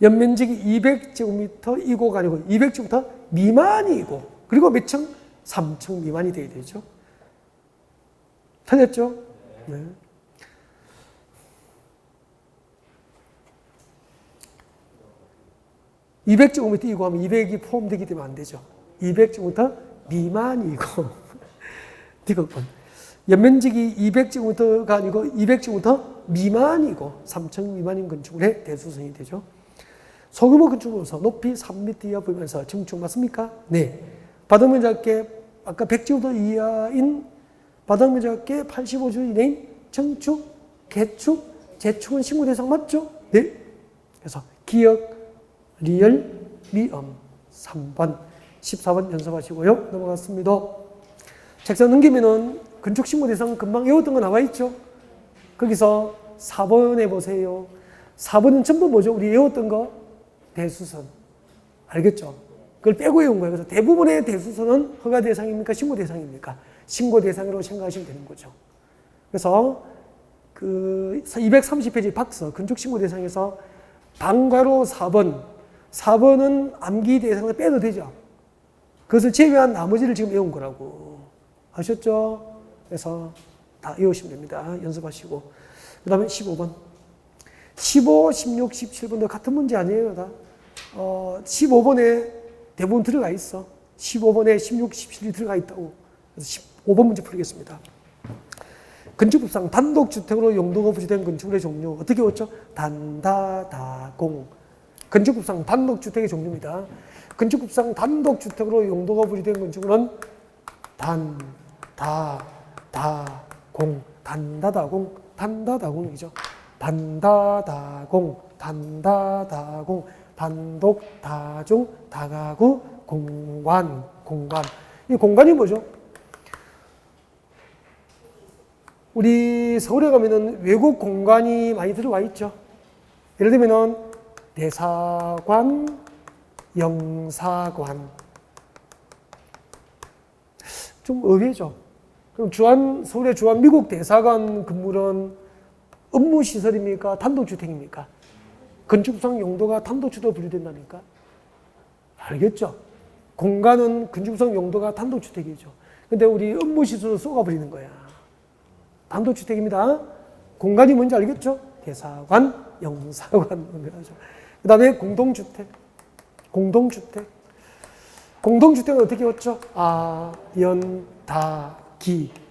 연면적이 200제곱미터이고가 아니고 200제곱미터 미만이고 그리고 몇 층? 3층 미만이 돼야 되죠. 틀렸죠? 네. (200제곱미터) 이고 하면 200이 포함되기 때문에 안 되죠. 200제곱미터 미만이고 디귿번 연면적이 200제곱미터가 아니고 200제곱미터 미만이고 3층 미만인 건축물의 대수성이 되죠. 소규모 건축물로서 높이 3m 이하 보이면서 증축 맞습니까? 네. 바닥면적합계 아까 100제곱미터 이하인 바닥면적합계 85제곱미터 이내인 증축, 개축, 재축은 신고 대상 맞죠? 네. 그래서 기역, 리을, 미음 3번, 14번 연습하시고요. 넘어갔습니다. 책상 넘기면은 건축 신고 대상 금방 외웠던 거 나와 있죠? 거기서 4번에 보세요. 4번은 전부 뭐죠? 우리 외웠던 거? 대수선. 알겠죠? 그걸 빼고 외운 거예요. 그래서 대부분의 대수선은 허가 대상입니까? 신고 대상입니까? 신고 대상으로 생각하시면 되는 거죠. 그래서 그 230페이지 박서 건축 신고 대상에서 방괄호 4번은 암기 대상을 빼도 되죠. 그것을 제외한 나머지를 지금 외운 거라고. 아셨죠? 그래서 다 외우시면 됩니다. 연습하시고. 그 다음에 15번. 15, 16, 17번도 같은 문제 아니에요. 다. 15번에 대부분 들어가 있어. 15번에 16, 17이 들어가 있다고. 그래서 15번 문제 풀겠습니다. 건축법상 단독주택으로 용도가 부여된 건축물의 종류. 어떻게 외웠죠? 단다다공. 건축법상 단독주택의 종류입니다. 건축법상 단독주택으로 용도가 부여된 건축물은 단다다공. 단다다공이죠. 단다다공, 단다다공, 단독, 다중, 다가구, 공간. 이 공간이 뭐죠? 우리 서울에 가면은 외국 공간이 많이 들어와 있죠. 예를 들면은 대사관, 영사관. 좀 의외죠. 그럼 서울의 주한 미국 대사관 건물은 업무시설입니까? 단독주택입니까? 건축상 용도가 단독주택으로 분류된다니까? 알겠죠? 공간은 건축상 용도가 단독주택이죠. 근데 우리 업무시설로 쏘가버리는 거야. 단독주택입니다. 공간이 뭔지 알겠죠? 대사관, 영사관. 그 다음에 공동주택. 공동주택은 어떻게 외웠죠?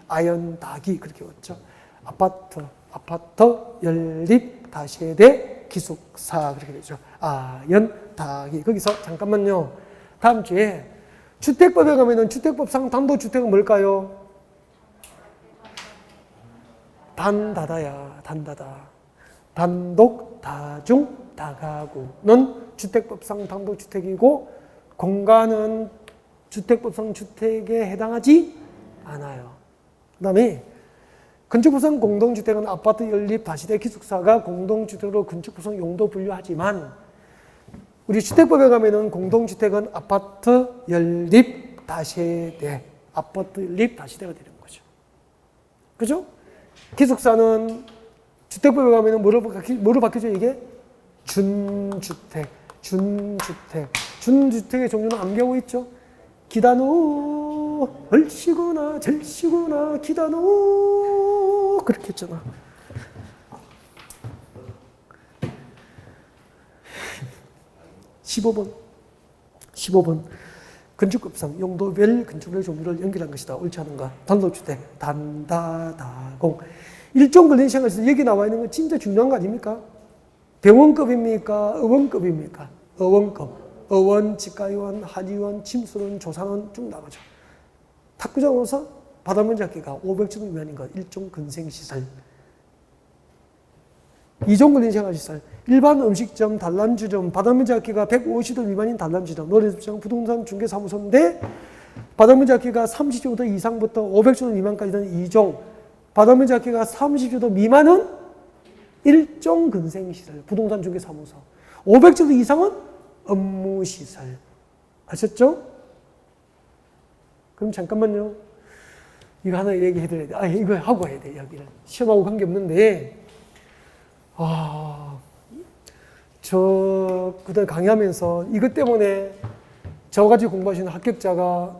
아연다기 그렇게 외웠죠. 아파트, 연립, 다세대, 기숙사 그렇게 되죠. 아연다기. 거기서 잠깐만요. 다음 주에 주택법에 가면은 주택법상 단독주택은 뭘까요? 단다다야. 단독, 다중, 다가구는 주택법상 단독주택이고 공간은 주택법상 주택에 해당하지 않아요. 그 다음에 건축법상 공동주택은 아파트, 연립, 다세대, 기숙사가 공동주택으로 건축법상 용도 분류하지만 우리 주택법에 가면은 공동주택은 아파트, 연립, 다세대, 다세대가 되는 거죠. 그죠? 기숙사는 주택법에 가면은 뭐로 바뀌죠, 이게? 준주택. 준주택의 종류는 암기하고 있죠? 기다노, 얼씨구나, 절씨구나, 기다노. 그렇게 했잖아. (15번) 건축법상 용도별 건축물의 종류를 연결한 것이다. 옳지 않은가? 단독주택, 단다다공. 일종 걸린 시간에서 여기 나와 있는 건 진짜 중요한 거 아닙니까? 병원급입니까? 의원급입니까? 의원급. 의원, 지가의원, 한의원, 침수원, 조산원 쭉 나가죠. 탁구장으로서 바닷면적기가 500제곱 미만인 것, 일종 건생시설. 2종 걸린 생활시설. 일반 음식점, 단란주점, 바닷면적기가 150제곱 미만인 단란주점, 노래집장, 부동산 중개사무소인데 바닷면적기가 30제곱 이상부터 500제곱 미만까지는 2종, 바닷면적기가 30제곱 미만은 1종 건생시설, 부동산 중개사무소, 500제곱 이상은 업무시설. 아셨죠? 그럼 잠깐만요. 이거 하나 얘기해드려야 돼. 이거 하고 해야 돼, 여기를. 시험하고 관계없는데, 그때 강의하면서 이것 때문에 저같이 공부하시는 합격자가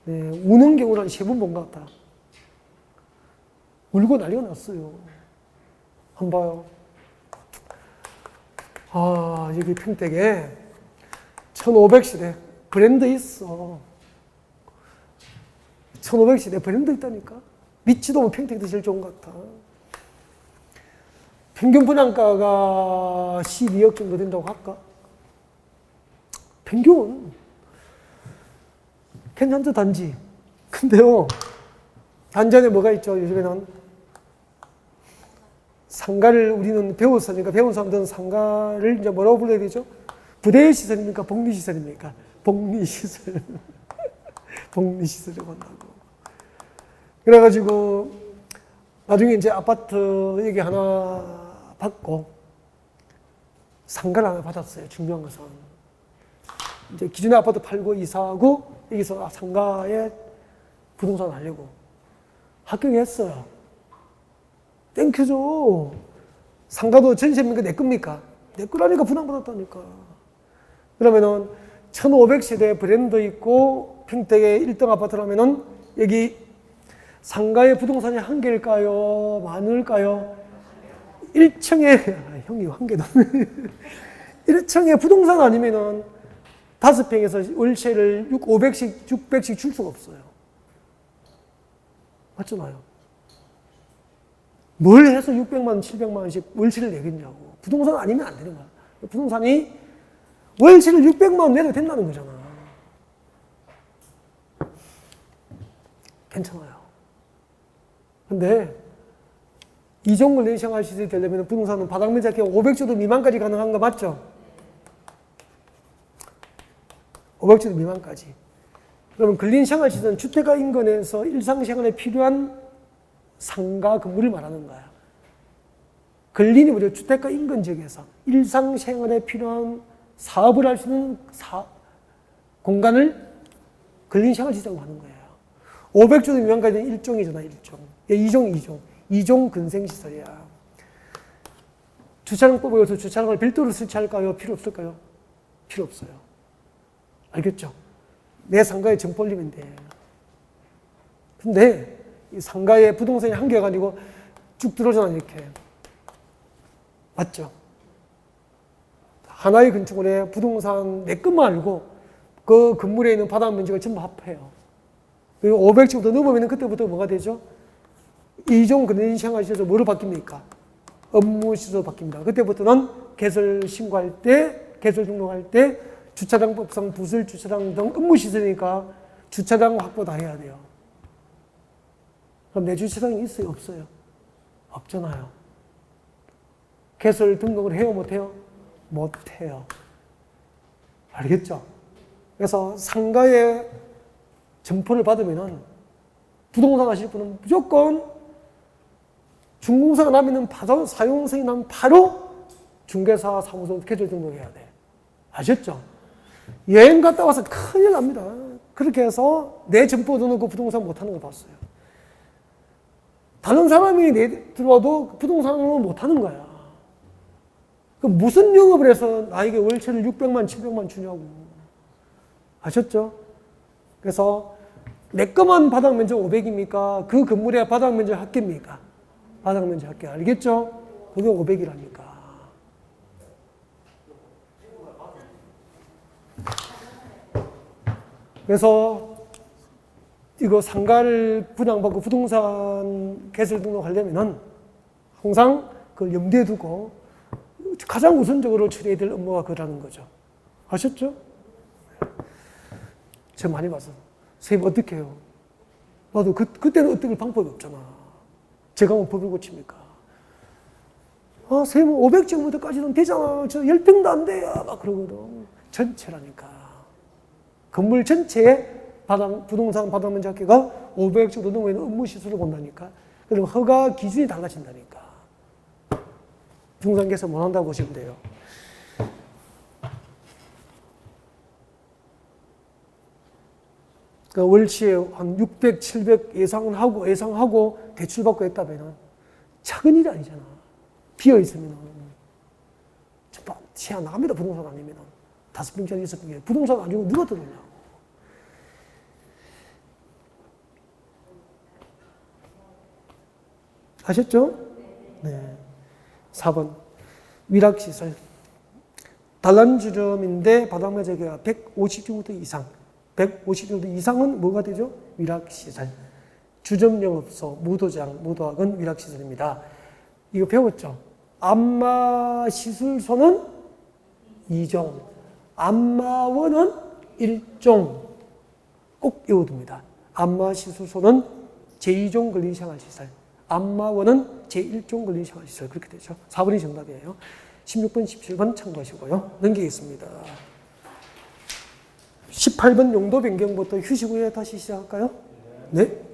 우는 경우를 한 3번 본 것 같다. 울고 난리가 났어요. 한번 봐요. 여기 평택에 1500시대 브랜드 있어. 1500시대 브랜드 있다니까. 믿지도 않으면 평택이 제일 좋은 것 같아. 평균 분양가가 12억 정도 된다고 할까? 평균. 괜찮죠, 단지. 근데요, 단지 안에 뭐가 있죠, 요즘에는? 상가를 우리는 배웠으니까 배운 사람들은 상가를 이제 뭐라고 불러야 되죠? 부대시설입니까? 복리시설입니까? 복리시설. 복리시설이라고 한다고. 그래가지고 나중에 이제 아파트 여기 하나 받고 상가를 하나 받았어요. 중요한 것은 이제 기존의 아파트 팔고 이사하고 여기서 상가에 부동산 하려고 합격했어요. 땡큐죠. 상가도 전세입니까? 내 겁니까? 내 거라니까 분양받았다니까. 그러면은 1500세대 브랜드 있고 평택의 1등 아파트라면은 여기 상가의 부동산이 한 개일까요? 많을까요? 1층에 형이 한 개도 1층에 부동산 아니면은 5평에서 월세를 500씩 600씩 줄 수가 없어요. 맞잖아요. 뭘 해서 600만 원, 700만 원씩 월세를 내겠냐고. 부동산 아니면 안 되는 거야. 부동산이 월세를 600만 원 내도 된다는 거잖아. 괜찮아요. 근데 이종걸 생활 시설이 되려면 부동산은 바닥면적이 500제곱 미만까지 가능한 거 맞죠? 500제곱 미만까지. 그러면 근린생활시설은 주택가 인근에서 일상생활에 필요한 상가 건물을 말하는 거야. 근린이 뭐죠? 주택가 인근 지역에서 일상생활에 필요한 사업을 할 수 있는 공간을 근린생활시설이라고 하는 거예요. 500제곱 미만까지는 1종이잖아, 1종. 2종. 2종 근생시설이야. 주차장법에 의해서 주차장을 별도로 설치할까요? 필요 없을까요? 필요 없어요. 알겠죠? 내 상가에 점포 올리면 돼. 근데 이 상가에 부동산이 한 개가 아니고 쭉 들어오잖아, 이렇게. 맞죠? 하나의 건축물에 부동산 내 것만 알고 그 건물에 있는 바닥 면적을 전부 합해요. 그리고 500제곱도 넘으면 그때부터 뭐가 되죠? 2종 근린생활시설에서 뭐로 바뀝니까? 업무시설로 바뀝니다. 그때부터는 개설 신고할 때, 개설 등록할 때 주차장법상 부설 주차장 등 업무시설이니까 주차장 확보 다 해야 돼요. 그럼 내 주차장이 있어요? 없어요? 없잖아요. 개설 등록을 해요? 못해요? 못해요. 알겠죠? 그래서 상가에 점포를 받으면은 부동산 하실 분은 무조건 준공사가 나면은 바로 사용승이 나면 바로 중개사 사무소 개설 등록해야 돼. 아셨죠? 여행 갔다 와서 큰일 납니다. 그렇게 해서 내 점포 넣어놓고 부동산 못하는 거 봤어요. 다른 사람이 들어와도 부동산으로 못하는 거야. 그럼 무슨 영업을 해서 나에게 월세를 600만, 700만 주냐고. 아셨죠? 그래서 내 거만 바닥 면적 500입니까? 그 건물의 바닥 면적 합계입니까? 바닥 면적 합계. 알겠죠? 그게 500이라니까. 그래서 이거 상가를 분양받고 부동산 개설 등록하려면은 항상 그걸 염두에 두고 가장 우선적으로 처리해야 될 업무가 그라는 거죠. 아셨죠? 제가 많이 봐서 선생님 어떻게 해요? 나도 그때는 어떻게 방법이 없잖아. 제가 뭐 법을 고칩니까? 선생님 500제곱미터까지는 되잖아. 저 10평도 안 돼요. 막 그러거든. 전체라니까. 건물 전체에 부동산 바닥면적 합계가 500제곱 넘으면 업무시설을 본다니까. 그럼 허가 기준이 달라진다니까. 부동산 개설 못 한다고 보시면 돼요. 그러니까 월시에 한 600, 700 예상하고 대출받고 했다면 작은 일이 아니잖아. 비어있으면. 시야 나갑니다. 부동산 아니면. 5평짜리 6평짜리. 부동산 아니고 누가 들어오냐고. 아셨죠? 네. 4번. 위락시설. 단란주점인데 바닥면적이 150제곱미터 이상. 150제곱미터 이상은 뭐가 되죠? 위락시설. 주점영업소, 무도장, 무도학은 위락시설입니다. 이거 배웠죠? 안마시술소는 2종, 안마원은 1종. 꼭 외워둡니다. 안마시술소는 제2종 근린생활시설, 안마원은 제1종 근린생활시설. 그렇게 되죠. 4번이 정답이에요. 16번, 17번 참고하시고요. 넘기겠습니다. 18번 용도 변경부터 휴식 후에 다시 시작할까요? 네.